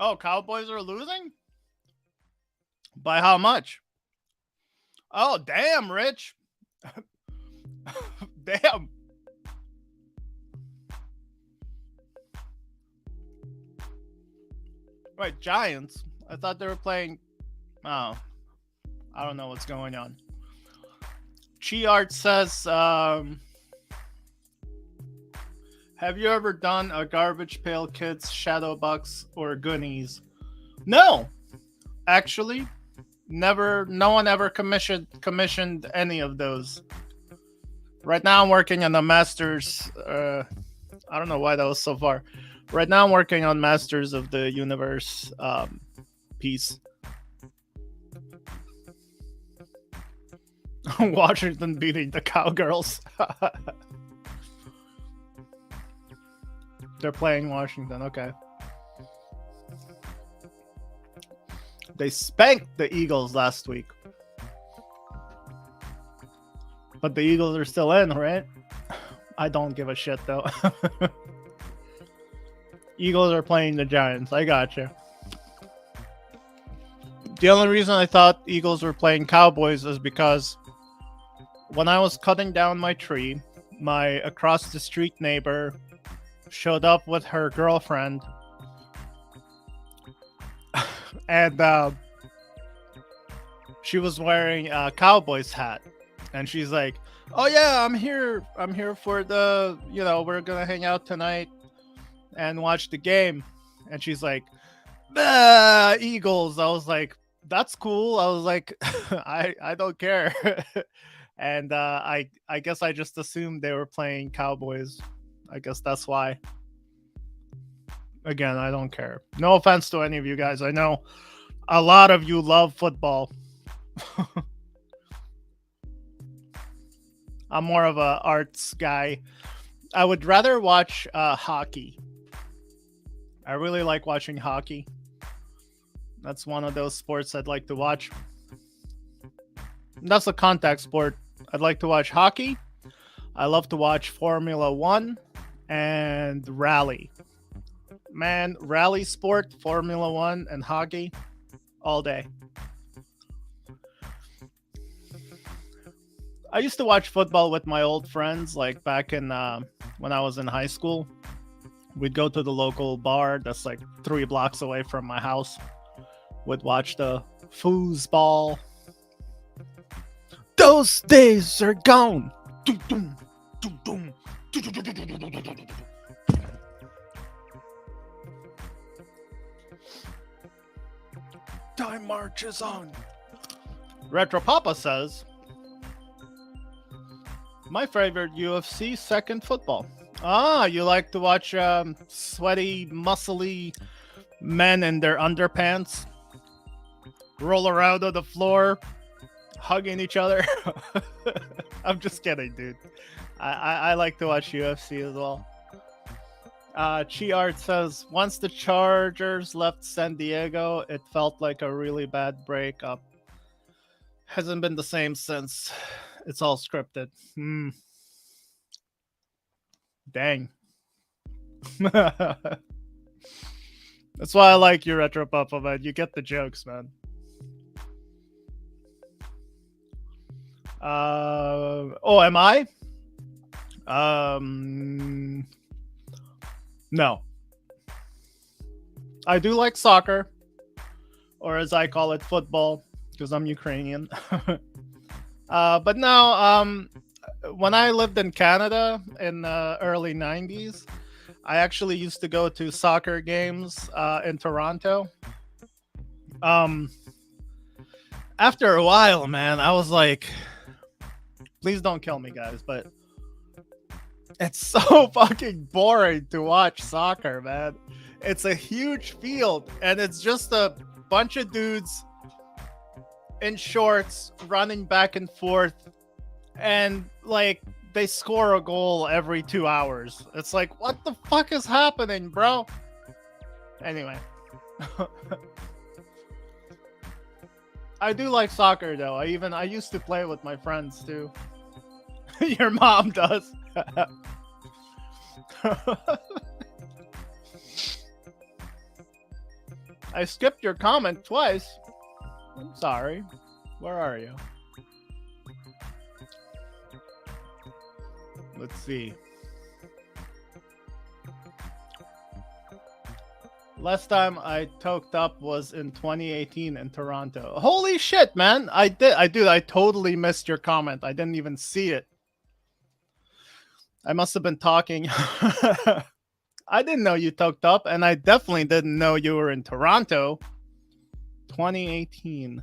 Oh, Cowboys are losing? By how much? Oh, damn, Rich. Damn. Wait, Giants? I thought they were playing. Oh, I don't know what's going on. Chi Art says, have you ever done a Garbage Pail Kids, Shadowbox, or Goonies? No, actually, never. No one ever commissioned any of those. Right now, I'm working on the Masters. I don't know why that was so far. Right now, I'm working on Masters of the Universe piece. Washington beating the Cowgirls. They're playing Washington. Okay. They spanked the Eagles last week. But the Eagles are still in, right? I don't give a shit, though. Eagles are playing the Giants. I gotcha. The only reason I thought Eagles were playing Cowboys is because when I was cutting down my tree, my across the street neighbor showed up with her girlfriend. And she was wearing a Cowboys hat. And she's like, oh yeah, I'm here for the, we're gonna hang out tonight and watch the game. And she's like, Eagles. I was like, that's cool. I was like, I don't care. And I guess I just assumed they were playing Cowboys. I guess that's why. Again, I don't care. No offense to any of you guys. I know a lot of you love football. I'm more of a arts guy. I would rather watch hockey. I really like watching hockey. That's one of those sports I'd like to watch. That's a contact sport. I'd like to watch hockey. I love to watch Formula 1 and rally. Man, rally sport, Formula 1 and hockey all day. I used to watch football with my old friends, like back in when I was in high school. We'd go to the local bar that's like 3 blocks away from my house. We'd watch the foosball. Those days are gone. Time marches on. Retro Papa says, my favorite UFC, second football. Ah, you like to watch sweaty, muscly men in their underpants roll around on the floor, hugging each other. I'm just kidding, dude. I like to watch UFC as well. Chi Art says, once the Chargers left San Diego, it felt like a really bad breakup. Hasn't been the same since. It's all scripted. Dang. That's why I like you, Retro Papa, man. You get the jokes, man. Am I? No. I do like soccer, or as I call it, football, because I'm Ukrainian. But no, when I lived in Canada in the early 90s, I actually used to go to soccer games in Toronto. After a while, man, I was like, please don't kill me, guys, but it's so fucking boring to watch soccer, man. It's a huge field, and it's just a bunch of dudes in shorts running back and forth and like they score a goal every 2 hours. It's like, what the fuck is happening, bro? Anyway. I do like soccer though. I used to play with my friends too. Your mom does. I skipped your comment twice. I'm sorry. Where are you? Let's see. Last time I toked up was in 2018 in Toronto. Holy shit, man. I totally missed your comment. I didn't even see it. I must have been talking. I didn't know you toked up, and I definitely didn't know you were in Toronto. 2018.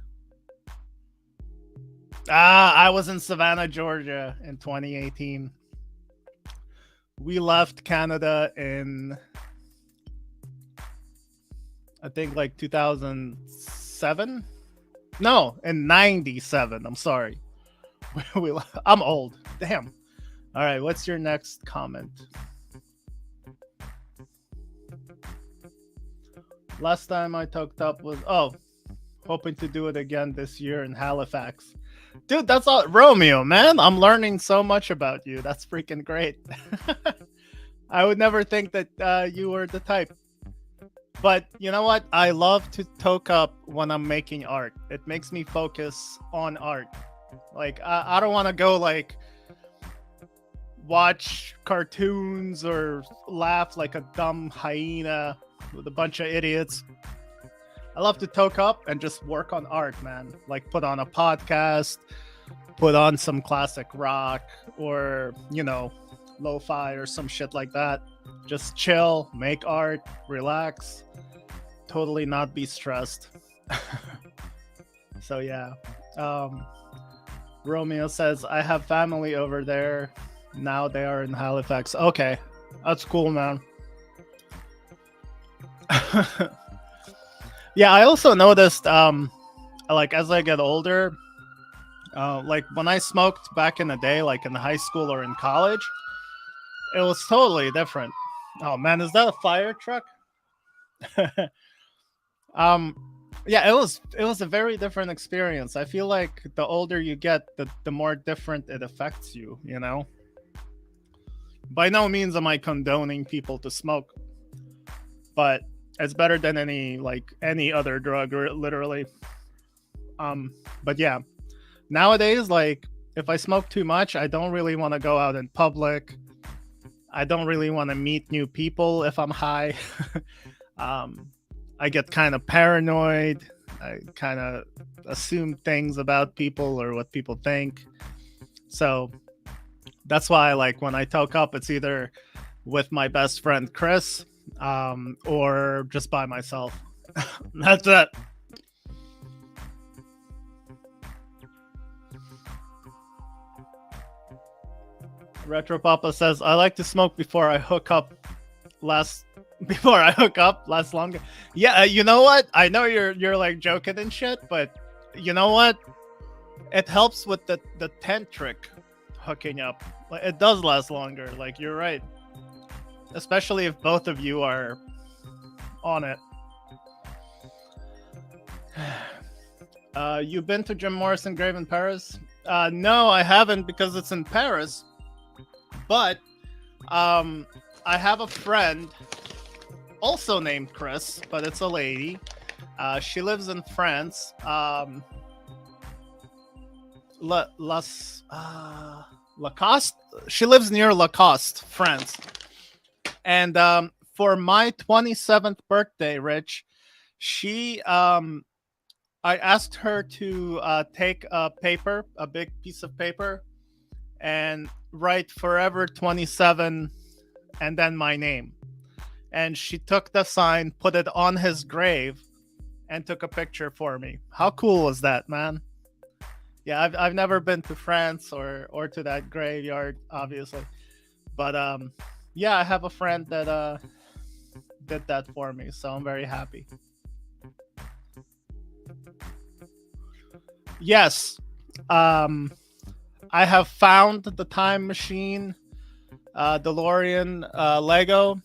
I was in Savannah, Georgia in 2018. We left Canada in, I think, like 2007. No, in 97. I'm sorry. I'm old. Damn. All right, what's your next comment? Last time I toked up was, hoping to do it again this year in Halifax. Dude, that's all. Romeo, man, I'm learning so much about you. That's freaking great. I would never think that you were the type. But you know what? I love to toke up when I'm making art. It makes me focus on art. Like, I don't want to go like watch cartoons or laugh like a dumb hyena with a bunch of idiots. I love to toke up and just work on art, man. Like put on a podcast, put on some classic rock or, lo-fi or some shit like that. Just chill, make art, relax, totally not be stressed. So yeah. Romeo says, I have family over there. Now they are in Halifax. Okay, that's cool, man. Yeah, I also noticed, like as I get older, like when I smoked back in the day, like in high school or in college, it was totally different. Oh man, is that a fire truck? Yeah, it was a very different experience. I feel like the older you get, the more different it affects you, By no means am I condoning people to smoke, but it's better than any other drug, or literally. But yeah, nowadays, like if I smoke too much, I don't really want to go out in public. I don't really want to meet new people if I'm high. I get kind of paranoid. I kind of assume things about people or what people think. So that's why, like, when I toke up, it's either with my best friend Chris, or just by myself. That's it. Retro Papa says, I like to smoke before I hook up last longer. Yeah, you know what? I know you're like joking and shit, but you know what? It helps with the tantric hooking up. Like, it does last longer. Like, you're right. Especially if both of you are on it. You've been to Jim Morrison Grave in Paris? No, I haven't, because it's in Paris. But I have a friend also named Chris, but it's a lady. She lives in France. Lacoste. She lives near Lacoste, France. And for my 27th birthday, Rich, I asked her to take a big piece of paper, and write Forever 27 and then my name. And she took the sign, put it on his grave, and took a picture for me. How cool was that, man? Yeah, I've never been to France or to that graveyard, obviously. But yeah, I have a friend that did that for me, so I'm very happy. Yes. I have found the time machine DeLorean Lego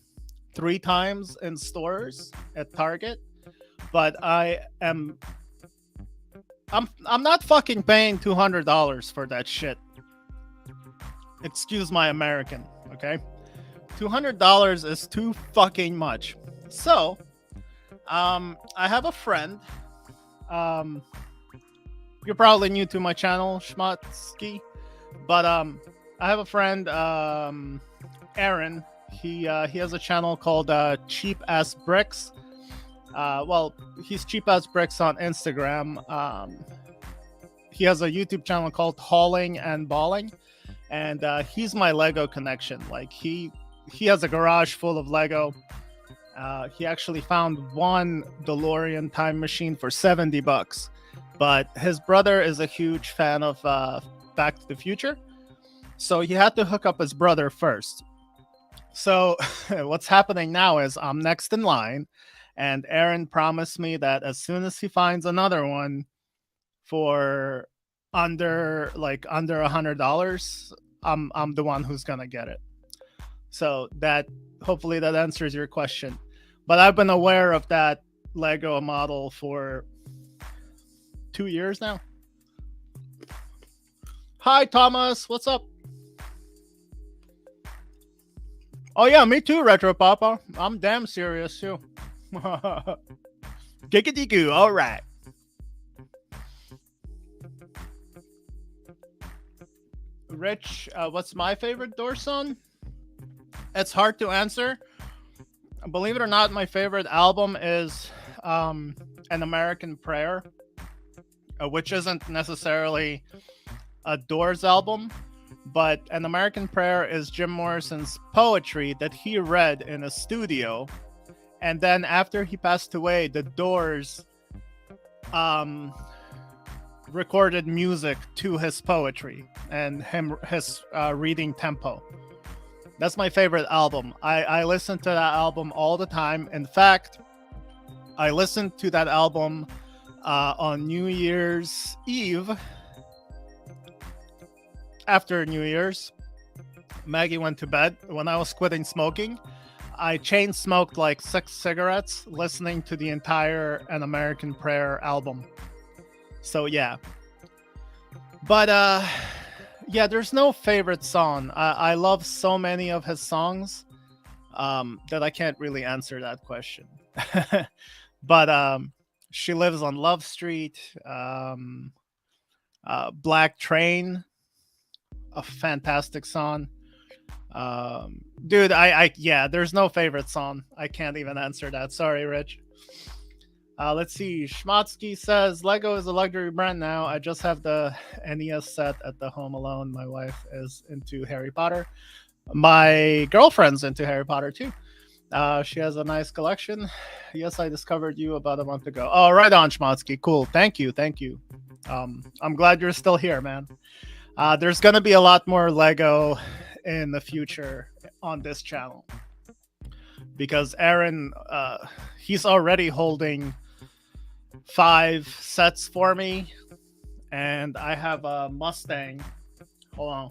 3 times in stores at Target, but I'm not fucking paying $200 for that shit. Excuse my American, okay? $200 is too fucking much. So, I have a friend. You're probably new to my channel, Schmatsky, but I have a friend, Aaron. He has a channel called Cheap Ass Bricks. Well, he's Cheap Ass Bricks on Instagram. He has a YouTube channel called Hauling and Balling, and he's my Lego connection. Like he has a garage full of Lego. He actually found one DeLorean time machine for $70, but his brother is a huge fan of Back to the Future, so he had to hook up his brother first. So what's happening now is I'm next in line, and Aaron promised me that as soon as he finds another one for under $100, I'm the one who's gonna get it. So that hopefully that answers your question. But I've been aware of that Lego model for 2 years now. Hi Thomas, what's up? Oh yeah, me too, Retro Papa. I'm damn serious too. Giggity goo, alright. Rich, what's my favorite door song? It's hard to answer. Believe it or not, my favorite album is An American Prayer, which isn't necessarily a Doors album, but An American Prayer is Jim Morrison's poetry that he read in a studio, and then after he passed away, the Doors recorded music to his poetry and his reading tempo. That's my favorite album. I listen to that album all the time. In fact, I listened to that album on New Year's Eve. After New Year's, Maggie went to bed. When I was quitting smoking, I chain smoked like 6 cigarettes listening to the entire An American Prayer album. So yeah. But yeah, there's no favorite song. I love so many of his songs that I can't really answer that question. But She Lives on Love Street, Black Train, a fantastic song. Dude, yeah, there's no favorite song. I can't even answer that. Sorry, Rich. Let's see. Schmatsky says Lego is a luxury brand now. I just have the NES set at the home alone. My wife is into Harry Potter. My girlfriend's into Harry Potter too. She has a nice collection. Yes, I discovered you about a month ago. Oh, right on, Schmatsky. Cool. Thank you. I'm glad you're still here, man. There's gonna be a lot more Lego in the future on this channel because Aaron, he's already holding 5 sets for me, and I have a Mustang. Hold on.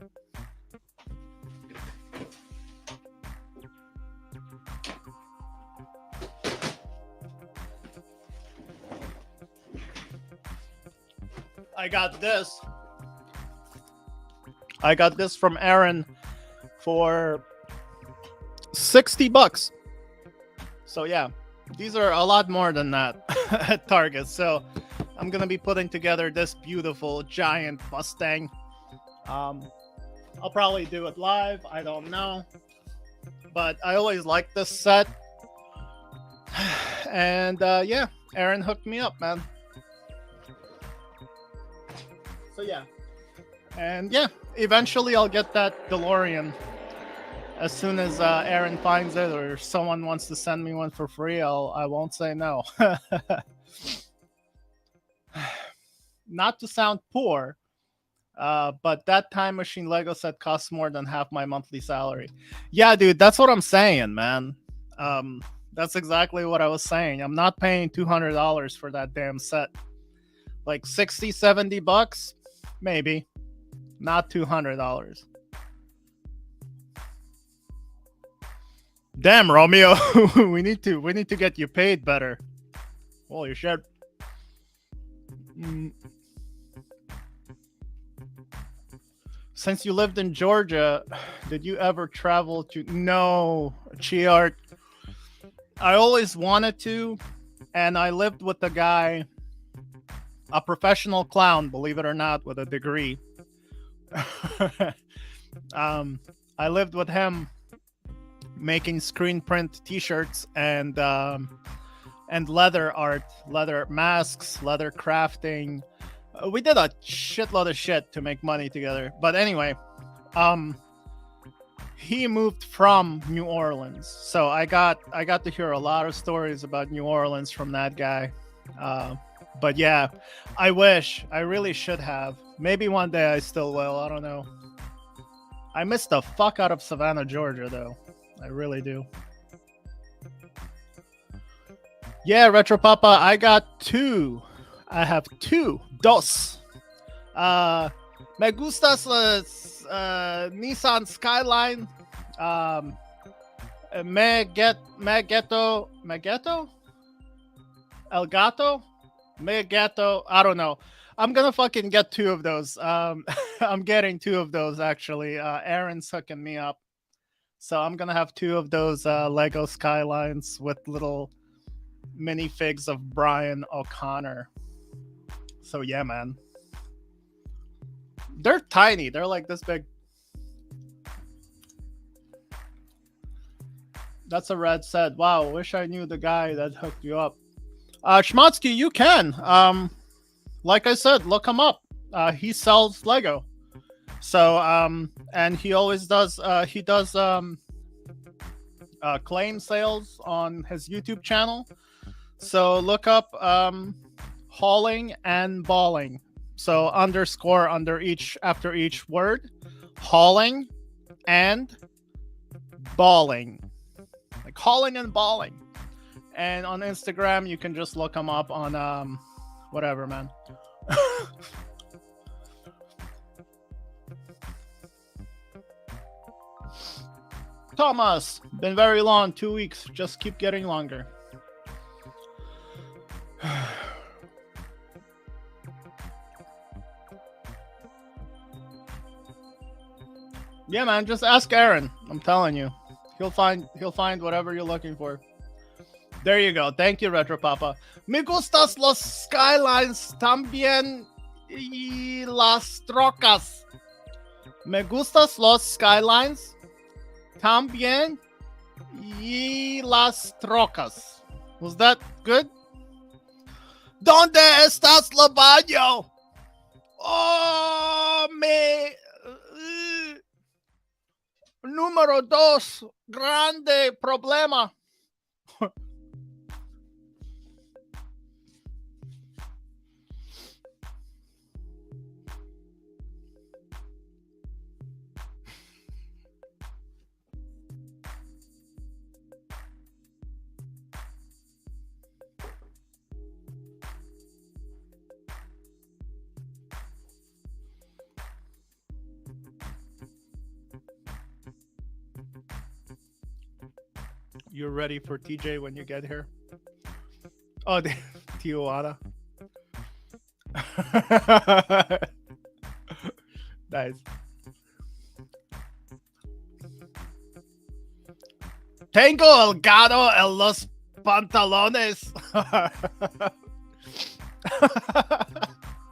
I got this from Aaron for $60. So yeah, these are a lot more than that at Target. So I'm gonna be putting together this beautiful giant Mustang. I'll probably do it live, I don't know, but I always like this set. And yeah, Aaron hooked me up, man. So yeah, and yeah, eventually I'll get that DeLorean. As soon as Aaron finds it or someone wants to send me one for free, I won't say no. Not to sound poor, but that time machine Lego set costs more than half my monthly salary. Yeah, dude, that's what I'm saying, man. That's exactly what I was saying. I'm not paying $200 for that damn set. Like $60, $70, maybe. not $200. Damn, Romeo, we need to get you paid better. Holy shit. Since you lived in Georgia, did you ever travel to... No, Chiart. I always wanted to, and I lived with a guy, a professional clown, believe it or not, with a degree. I lived with him making screen print t-shirts and leather art, leather masks, leather crafting. We did a shitload of shit to make money together. But anyway, he moved from New Orleans, so I got to hear a lot of stories about New Orleans from that guy. But yeah, I really should have. Maybe one day I still will. I don't know. I miss the fuck out of Savannah, Georgia, though. I really do. Yeah, Retro Papa, I got 2. I have 2. Dos. Me gustas Nissan Skyline. Me Gato? El Gato? Me Gato? I don't know. I'm gonna fucking get 2 of those. I'm getting 2 of those, actually. Aaron's hooking me up. So I'm gonna have 2 of those Lego Skylines with little minifigs of Brian O'Connor. So yeah, man. They're tiny. They're like this big. That's a red set. Wow, wish I knew the guy that hooked you up. Schmotsky, you can. Like I said, look him up. He sells Lego. So, and he always does, claim sales on his YouTube channel. So look up, hauling and balling. So underscore after each word, hauling and balling. Like hauling and balling. And on Instagram, you can just look him up on, whatever, man. Thomas, been very long, 2 weeks. Just keep getting longer. Yeah, man, just ask Aaron. I'm telling you, he'll find whatever you're looking for. There you go. Thank you, Retro Papa. Me gustas los skylines también y las trocas. Me gustas los skylines también y las trocas. Was that good? ¿Dónde estás, Labaño? Oh, me... Número 2. Grande problema. You're ready for TJ when you get here? Oh, Tijuana. Nice. Tengo el gato en los pantalones.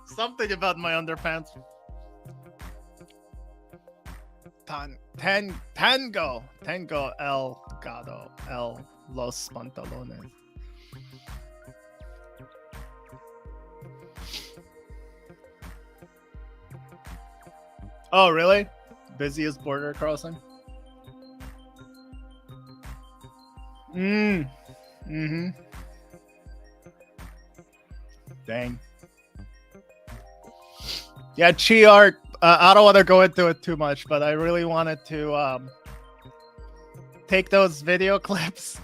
Something about my underpants. Tango el gato el los pantalones. Oh, really? Busiest border crossing? Mm-hmm. Dang. Yeah, Chi Art. I don't want to go into it too much, but I really wanted to take those video clips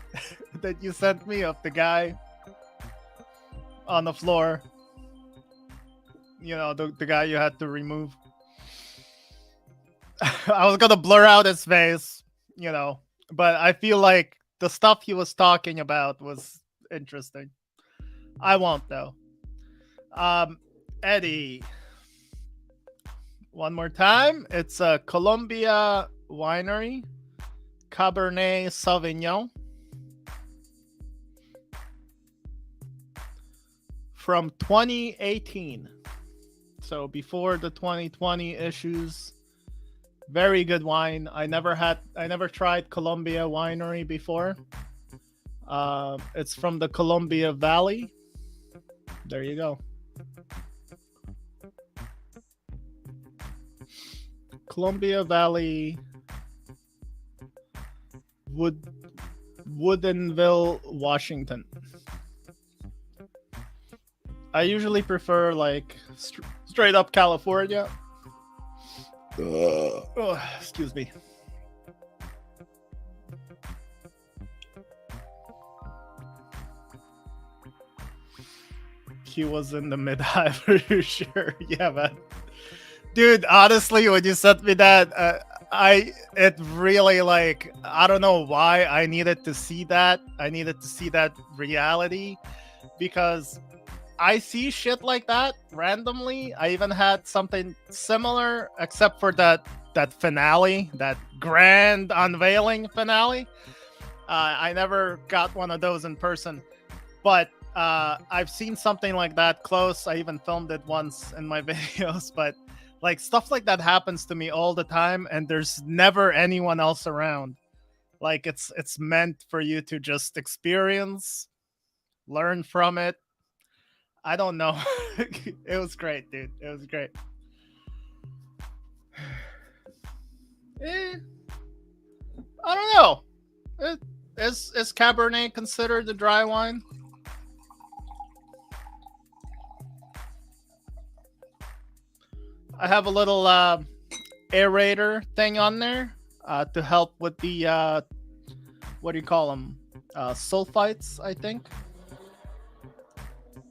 that you sent me of the guy on the floor. You know, the guy you had to remove. I was gonna blur out his face, you know, but I feel like the stuff he was talking about was interesting. I won't though. Um, Eddie, one more time. It's a Columbia winery, Cabernet Sauvignon from 2018. So before the 2020 issues. Very good wine. I never tried Columbia Winery before. It's from the Columbia Valley. There you go. Columbia Valley, Woodinville, Washington. I usually prefer like straight up California. Oh, excuse me. He was in the mid-high for sure. Yeah, man. Dude, honestly, when you sent me that, it really like I don't know why I needed to see that. I needed to see that reality because I see shit like that randomly. I even had something similar, except for that finale, that grand unveiling finale. I never got one of those in person, but I've seen something like that close. I even filmed it once in my videos, but like stuff like that happens to me all the time, and there's never anyone else around. Like it's meant for you to just experience, learn from it. I don't know. It was great, dude. It was great. I don't know. Is Cabernet considered a dry wine? I have a little aerator thing on there to help with the what do you call them? Sulfites, I think.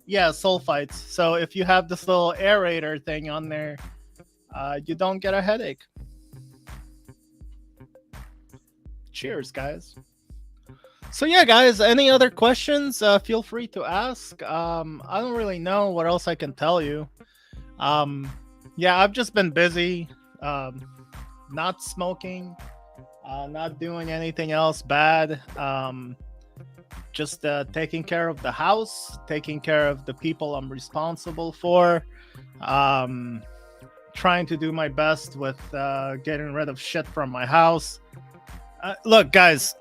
Yeah, sulfites. So if you have this little aerator thing on there, you don't get a headache. Cheers, guys. So yeah, guys, any other questions? Feel free to ask. I don't really know what else I can tell you. Yeah, I've just been busy, not smoking, not doing anything else bad. Just taking care of the house, taking care of the people I'm responsible for, trying to do my best with getting rid of shit from my house. Look, guys,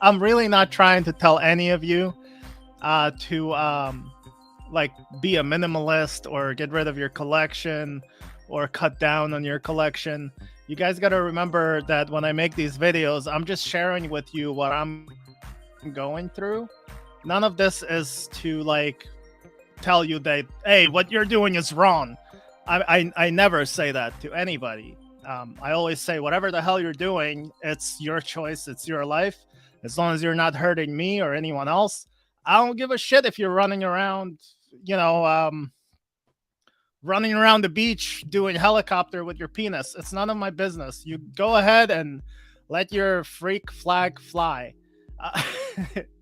I'm really not trying to tell any of you to like be a minimalist or get rid of your collection or cut down on your collection. You guys got to remember that when I make these videos, I'm just sharing with you what I'm going through. None of this is to like tell you that, hey, what you're doing is wrong. I never say that to anybody. I always say whatever the hell you're doing, it's your choice, it's your life. As long as you're not hurting me or anyone else, I don't give a shit if you're running around, running around the beach doing helicopter with your penis. It's none of my business. You go ahead and let your freak flag fly.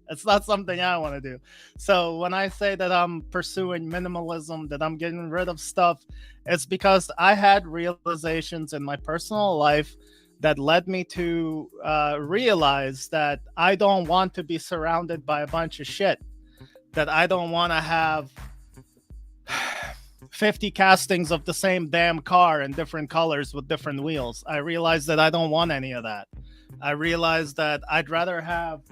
It's not something I want to do. So when I say that I'm pursuing minimalism, that I'm getting rid of stuff, it's because I had realizations in my personal life that led me to realize that I don't want to be surrounded by a bunch of shit, that I don't want to have 50 castings of the same damn car in different colors with different wheels. I realized that I don't want any of that. I realized that I'd rather have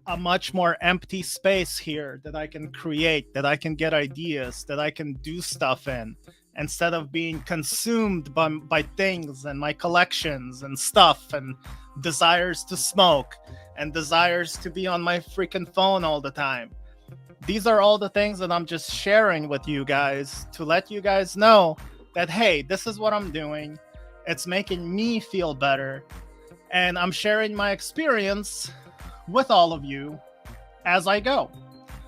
a much more empty space here that I can create, that I can get ideas, that I can do stuff in, instead of being consumed by things and my collections and stuff and desires to smoke and desires to be on my freaking phone all the time. These are all the things that I'm just sharing with you guys to let you guys know that, hey, this is what I'm doing. It's making me feel better. And I'm sharing my experience with all of you as I go.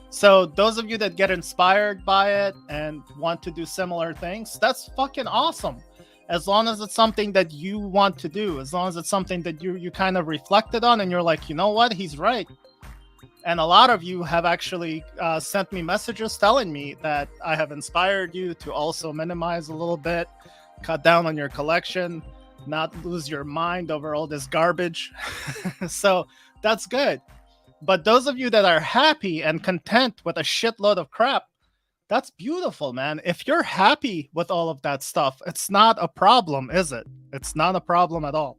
So those of you that get inspired by it and want to do similar things, that's fucking awesome. as long as it's something that you want to do, as long as it's something that you kind of reflected on and you're like, you know what, he's right. And a lot of you have actually sent me messages telling me that I have inspired you to also minimize a little bit, cut down on your collection, not lose your mind over all this garbage. So that's good. But those of you that are happy and content with a shitload of crap, that's beautiful, man. If you're happy with all of that stuff, it's not a problem, is it? It's not a problem at all.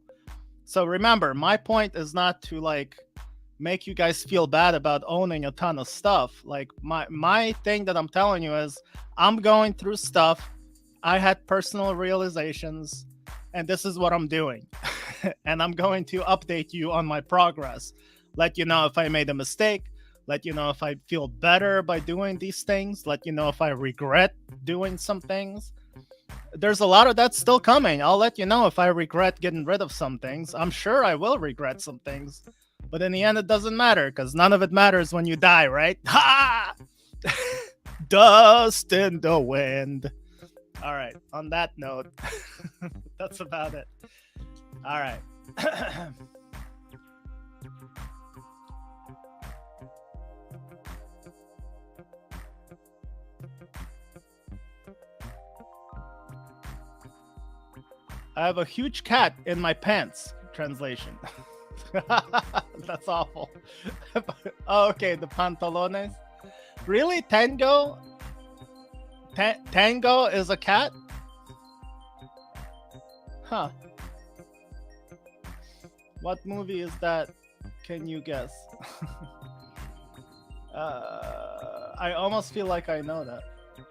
So remember, my point is not to like make you guys feel bad about owning a ton of stuff. Like my thing that I'm telling you is I'm going through stuff. I had personal realizations, and this is what I'm doing. And I'm going to update you on my progress. Let you know if I made a mistake. Let you know if I feel better by doing these things. Let you know if I regret doing some things. There's a lot of that still coming. I'll let you know if I regret getting rid of some things. I'm sure I will regret some things. But in the end, it doesn't matter because none of it matters when you die, right? Ha! Dust in the wind. All right. On that note, that's about it. All right. I have a huge cat in my pants. Translation. That's awful. Oh, okay, the pantalones. Really? Tango? Tango is a cat? Huh. What movie is that? Can you guess? I almost feel like I know that.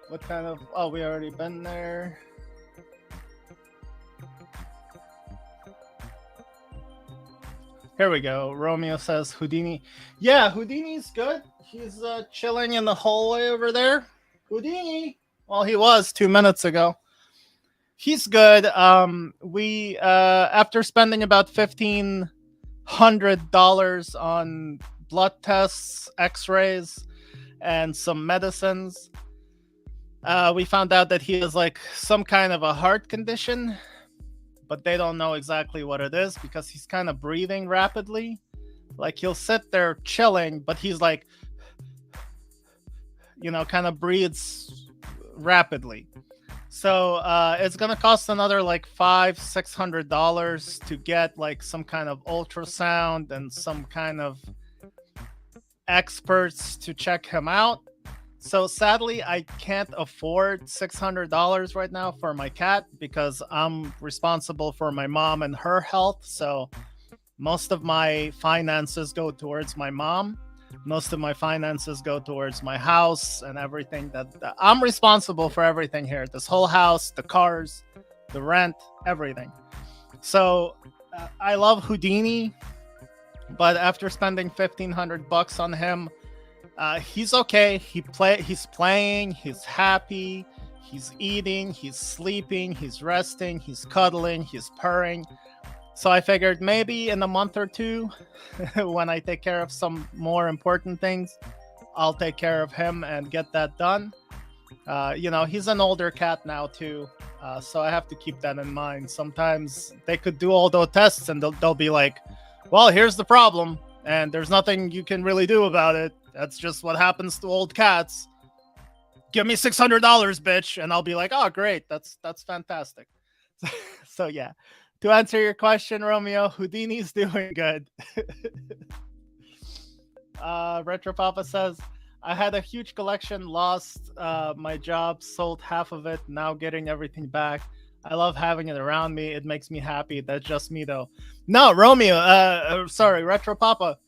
What kind of... Oh, we already been there. Here we go. Romeo says Houdini. Yeah, Houdini's good. He's chilling in the hallway over there. Houdini. Well, he was 2 minutes ago. He's good. We after spending about $1,500 on blood tests, X-rays, and some medicines, we found out that he has like some kind of a heart condition. But they don't know exactly what it is because he's kind of breathing rapidly. Like he'll sit there chilling, but he's like, you know, kind of breathes rapidly. So it's gonna cost another like $500-$600 to get like some kind of ultrasound and some kind of experts to check him out. So sadly, I can't afford $600 right now for my cat because I'm responsible for my mom and her health. So most of my finances go towards my mom. Most of my finances go towards my house and everything that I'm responsible for everything here. This whole house, the cars, the rent, everything. So I love Houdini, but after spending $1,500 on him, he's okay. He's playing. He's happy. He's eating. He's sleeping. He's resting. He's cuddling. He's purring. So I figured maybe in a month or two, when I take care of some more important things, I'll take care of him and get that done. You know, he's an older cat now too, so I have to keep that in mind. Sometimes they could do all those tests and they'll be like, "Well, here's the problem, and there's nothing you can really do about it. That's just what happens to old cats. Give me $600, bitch." And I'll be like, "Oh, great. That's fantastic." So yeah, to answer your question, Romeo, Houdini's doing good. Retro Papa says, I had a huge collection, lost my job, sold half of it, now getting everything back. I love having it around me. It makes me happy. That's just me, though. No, Romeo, sorry, Retro Papa.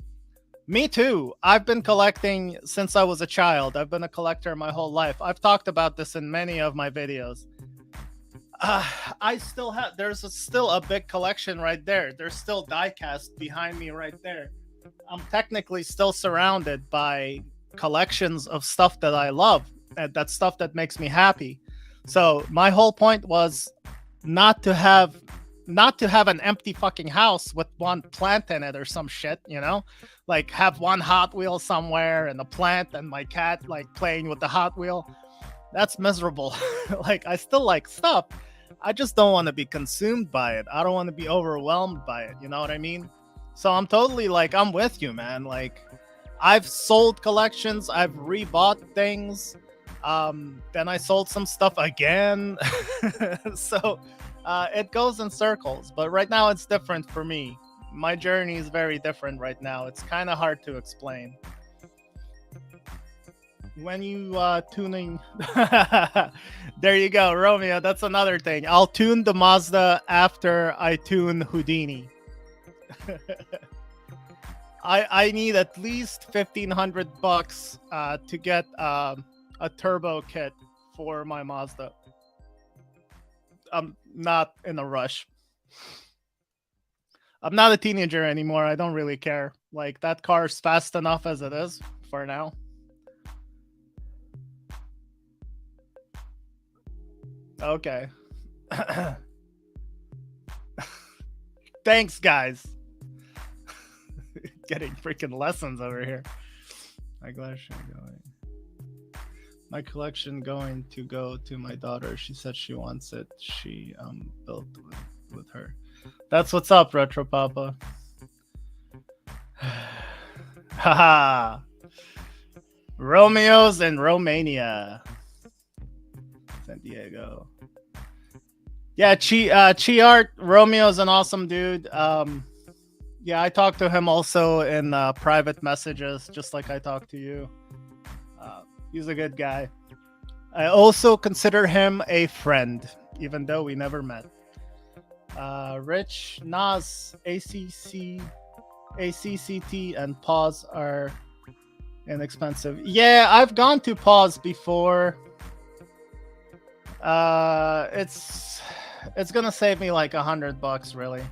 Me too. I've been collecting since I was a child. I've been a collector my whole life. I've talked about this in many of my videos. I still have, still a big collection right there. There's still Diecast behind me right there. I'm technically still surrounded by collections of stuff that I love, and that stuff that makes me happy. So my whole point was not to have an empty fucking house with one plant in it or some shit, you know, like have one Hot Wheel somewhere and a plant and my cat like playing with the Hot Wheel. That's miserable. Like I still like stuff. I just don't want to be consumed by it. I don't want to be overwhelmed by it. You know what I mean? So I'm totally like, I'm with you, man. Like, I've sold collections, I've rebought things. Then I sold some stuff again. So it goes in circles. But right now it's different for me. My journey is very different right now. It's kind of hard to explain. When you tuning, there you go, Romeo. That's another thing. I'll tune the Mazda after I tune Houdini. I need at least $1,500 to get a turbo kit for my Mazda. I'm not in a rush. I'm not a teenager anymore. I don't really care. Like, that car's fast enough as it is for now. Okay. Thanks, guys. Getting freaking lessons over here. My collection going to go to my daughter. She said she wants it. She built with her. That's what's up, Retro Papa. Haha. Romeo's in Romania. San Diego. Yeah, Chi Art. Romeo's an awesome dude. Yeah, I talked to him also in private messages, just like I talked to you. He's a good guy. I also consider him a friend, even though we never met. Rich, Nas, ACCT, and Pause are inexpensive. Yeah, I've gone to Pause before. It's gonna save me like $100, really.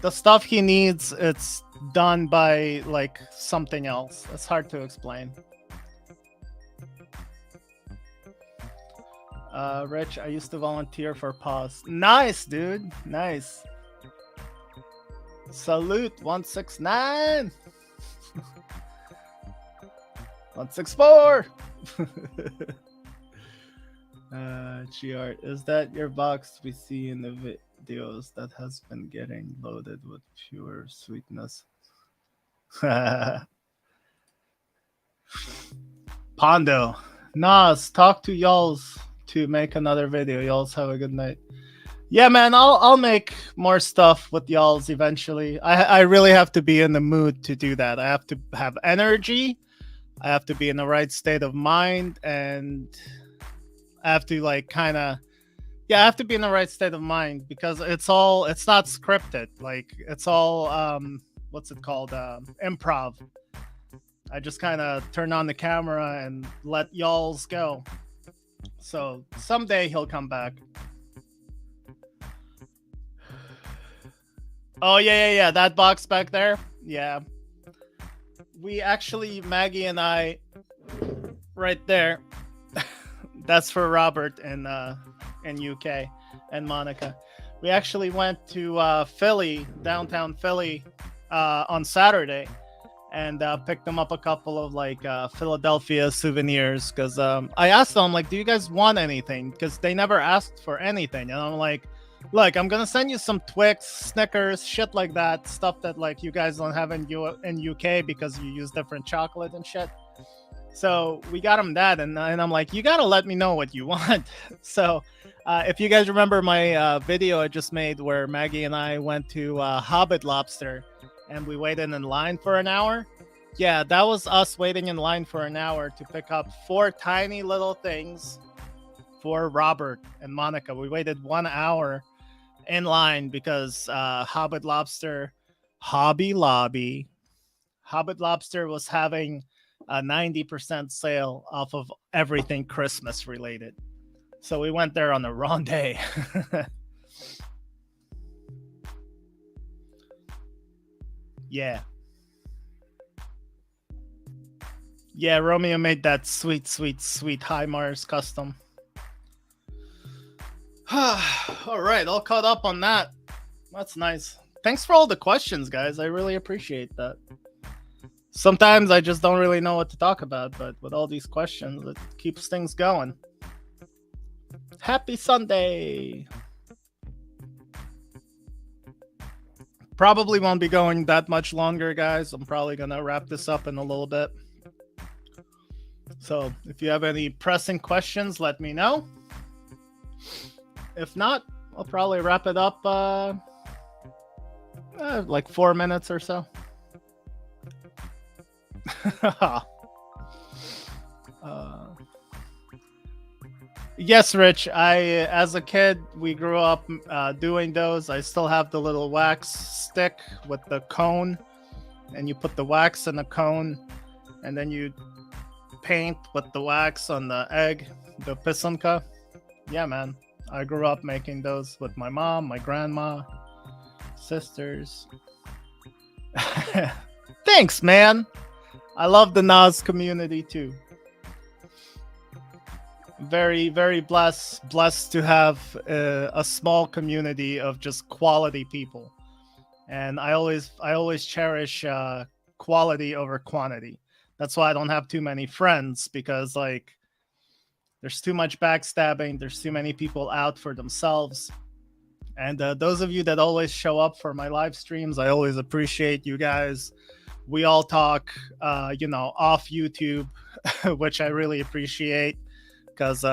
The stuff he needs, it's done by like something else. It's hard to explain. Rich, I used to volunteer for Pause. Nice, dude. Nice. Salute 169. 164. Giart, is that your box we see in the videos that has been getting loaded with pure sweetness? Pondo. Nas, talk to y'alls to make another video. Y'alls have a good night. Yeah, man, I'll make more stuff with y'alls eventually. I really have to be in the mood to do that. I have to have energy. I have to be in the right state of mind, and I have to like kind of, yeah, I have to be in the right state of mind, because it's not scripted. Like, it's all what's it called, improv. I just kind of turn on the camera and let y'alls go. So someday he'll come back. Oh yeah, that box back there. Yeah, we actually, Maggie and I, right there. That's for Robert in UK, and Monica. We actually went to Philly, downtown Philly, on Saturday, and picked them up a couple of like Philadelphia souvenirs, because I asked them, like, do you guys want anything? Because they never asked for anything, and I'm like, look, I'm gonna send you some Twix, Snickers, shit like that, stuff that like you guys don't have in UK because you use different chocolate and shit. So we got him that, and I'm like, you gotta let me know what you want. So if you guys remember my video I just made where Maggie and I went to Hobbit Lobster and we waited in line for an hour, yeah, that was us waiting in line for an hour to pick up 4 tiny little things for Robert and Monica. We waited 1 hour in line because Hobbit Lobster, Hobby Lobby, Hobbit Lobster was having a 90% sale off of everything Christmas related. So we went there on the wrong day. Yeah. Yeah, Romeo made that sweet High Mars custom. All right, all caught up on that. That's nice. Thanks for all the questions, guys. I really appreciate that. Sometimes I just don't really know what to talk about, but with all these questions, it keeps things going. Happy Sunday. Probably won't be going that much longer, guys. I'm probably gonna wrap this up in a little bit. So if you have any pressing questions, let me know. If not, I'll probably wrap it up like 4 minutes or so. Yes, Rich. As a kid, we grew up doing those. I still have the little wax stick with the cone, and you put the wax in the cone, and then you paint with the wax on the egg, the pisanka. Yeah, man. I grew up making those with my mom, my grandma, sisters. Thanks, man. I love the Nas community too. Very, very blessed to have a small community of just quality people, and I always cherish quality over quantity. That's why I don't have too many friends, because like there's too much backstabbing, there's too many people out for themselves. And those of you that always show up for my live streams, I always appreciate you guys. We all talk off YouTube, which I really appreciate, because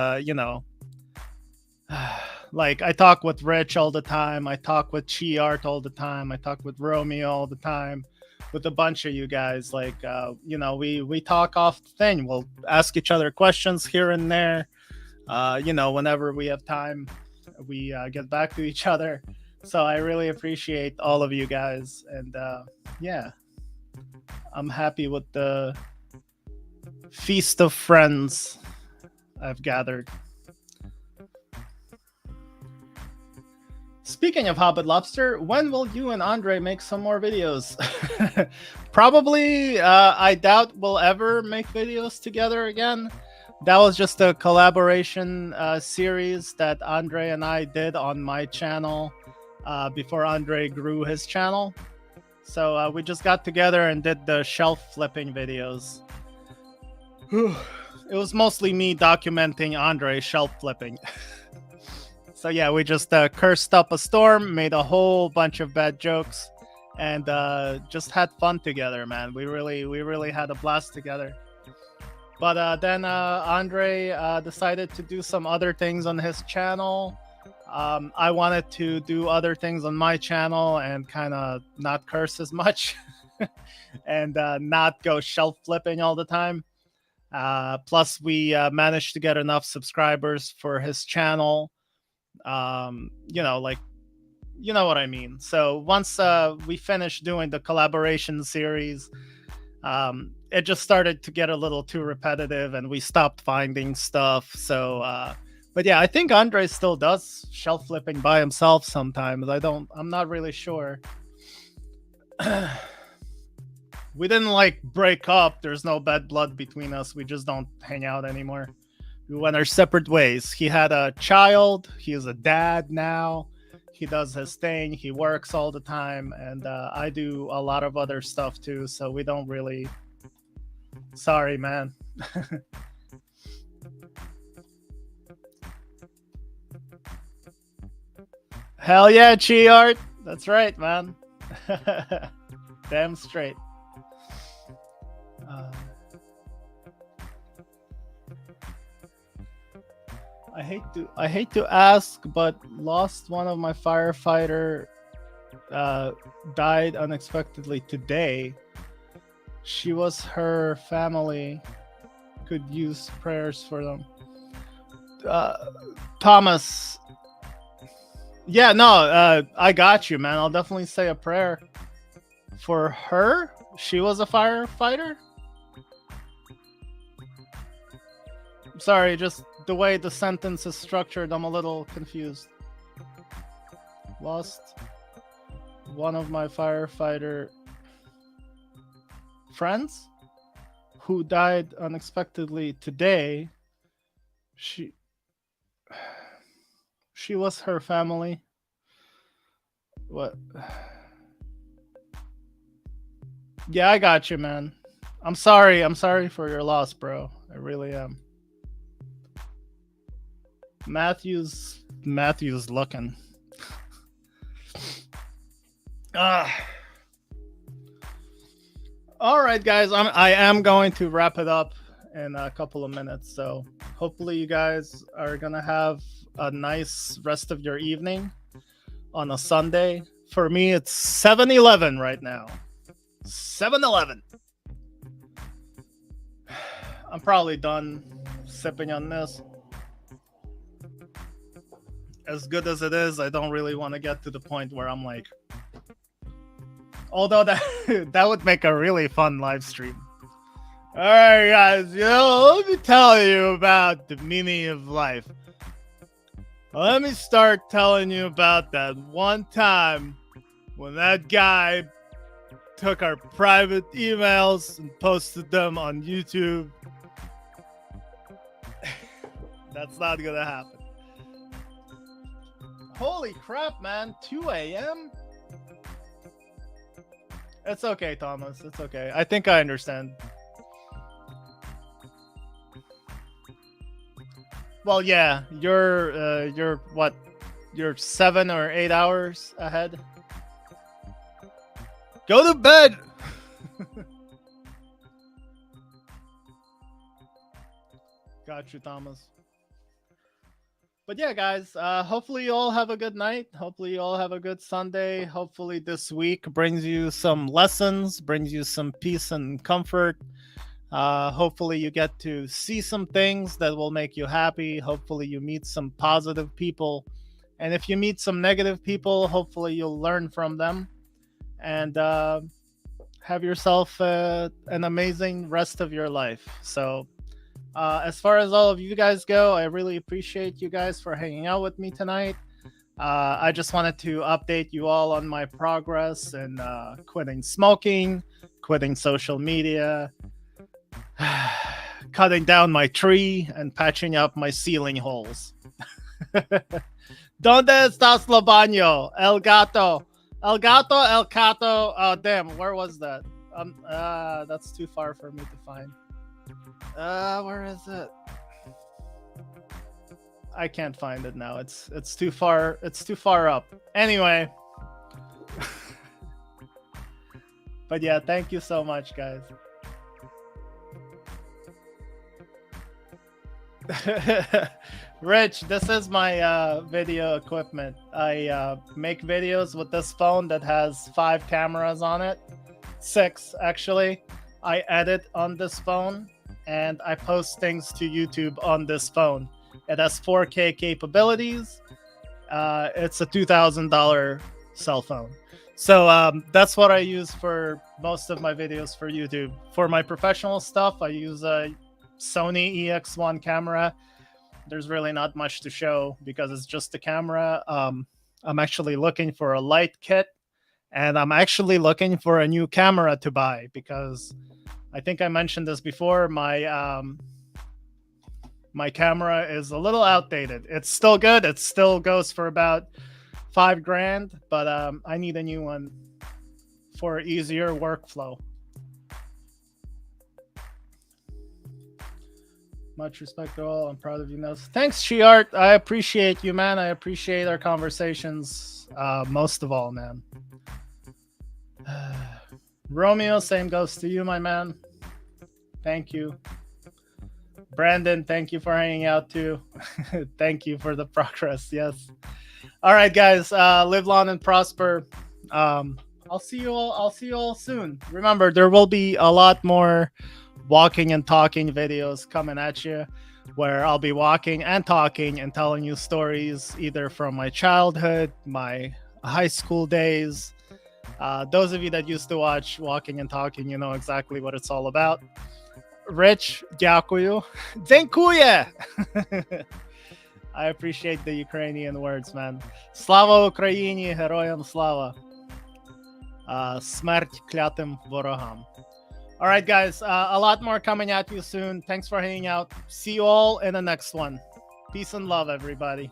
like I talk with Rich all the time, I talk with Chi Art all the time, I talk with Romeo all the time, with a bunch of you guys. Like we talk off the thing. We'll ask each other questions here and there. Whenever we have time, we get back to each other. So I really appreciate all of you guys, and yeah, I'm happy with the feast of friends I've gathered. Speaking of Hobbit Lobster, when will you and Andre make some more videos? Probably, I doubt we'll ever make videos together again. That was just a collaboration series that Andre and I did on my channel before Andre grew his channel. So we just got together and did the shelf flipping videos. It was mostly me documenting Andre shelf flipping. So yeah, we just cursed up a storm, made a whole bunch of bad jokes, and just had fun together, man. We really had a blast together. But then Andre decided to do some other things on his channel. I wanted to do other things on my channel and kind of not curse as much and not go shelf flipping all the time. Plus, we managed to get enough subscribers for his channel. You know what I mean. So once we finished doing the collaboration series, it just started to get a little too repetitive, and we stopped finding stuff. So but yeah, I think Andre still does shelf flipping by himself sometimes. I'm not really sure. We didn't like break up. There's no bad blood between us. We just don't hang out anymore. We went our separate ways. He had a child. He is a dad now. He does his thing. He works all the time. And I do a lot of other stuff too. So we don't really... Sorry, man. Hell yeah, Chi Art. That's right, man. Damn straight. I hate to ask, but lost one of my firefighter. Died unexpectedly today. She was her family. Could use prayers for them. Thomas. Yeah, no, I got you, man. I'll definitely say a prayer for her. She was a firefighter. Sorry, just the way the sentence is structured, I'm a little confused. Lost one of my firefighter friends who died unexpectedly today. She was her family. What? Yeah, I got you, man. I'm sorry for your loss, bro. I really am. Matthew's looking. Ah. All right, guys. I am going to wrap it up in a couple of minutes. So hopefully you guys are gonna have a nice rest of your evening on a Sunday. For me, it's 7-Eleven right now. 7-Eleven. I'm probably done sipping on this. As good as it is, I don't really want to get to the point where I'm like, although that that would make a really fun live stream. All right, guys, let me tell you about the meaning of life. Let me start telling you about that one time when that guy took our private emails and posted them on YouTube. That's not gonna happen. Holy crap, man. 2 a.m.? It's okay, Thomas. It's okay. I think I understand. Well, yeah. You're what? You're 7 or 8 hours ahead? Go to bed! Got you, Thomas. But yeah, guys, hopefully you all have a good night. Hopefully you all have a good Sunday. Hopefully this week brings you some lessons, brings you some peace and comfort. Hopefully you get to see some things that will make you happy. Hopefully you meet some positive people. And if you meet some negative people, hopefully you'll learn from them. And have yourself an amazing rest of your life. So as far as all of you guys go, I really appreciate you guys for hanging out with me tonight. I just wanted to update you all on my progress in quitting smoking, quitting social media, cutting down my tree, and patching up my ceiling holes. ¿Dónde estás lo baño? El gato. El gato, el cato. Oh, damn, where was that? That's too far for me to find. Where is it? I can't find it now. It's too far. It's too far up. Anyway. But yeah, thank you so much, guys. Rich, this is my video equipment. I make videos with this phone that has 5 cameras on it. 6, actually. I edit on this phone, and I post things to YouTube on this phone. It has 4K capabilities. It's a $2,000 cell phone. So that's what I use for most of my videos for YouTube. For my professional stuff, I use a Sony EX1 camera. There's really not much to show because it's just the camera. I'm actually looking for a light kit, and I'm actually looking for a new camera to buy because I think I mentioned this before. My camera is a little outdated. It's still good. It still goes for about $5,000, but I need a new one for easier workflow. Much respect to all. I'm proud of you, Nels. Thanks, Shiart. I appreciate you, man. I appreciate our conversations most of all, man. Romeo, same goes to you, my man. Thank you. Brandon, thank you for hanging out too. Thank you for the progress. Yes. All right, guys. Live long and prosper. I'll see you all soon. Remember, there will be a lot more walking and talking videos coming at you, where I'll be walking and talking and telling you stories either from my childhood, my high school days. Those of you that used to watch Walking and Talking, you know exactly what it's all about. Rich, дякую. Dziękuję. I appreciate the Ukrainian words, man. Слава Україні, героям слава. Смерть клятим ворогам. All right, guys. A lot more coming at you soon. Thanks for hanging out. See you all in the next one. Peace and love, everybody.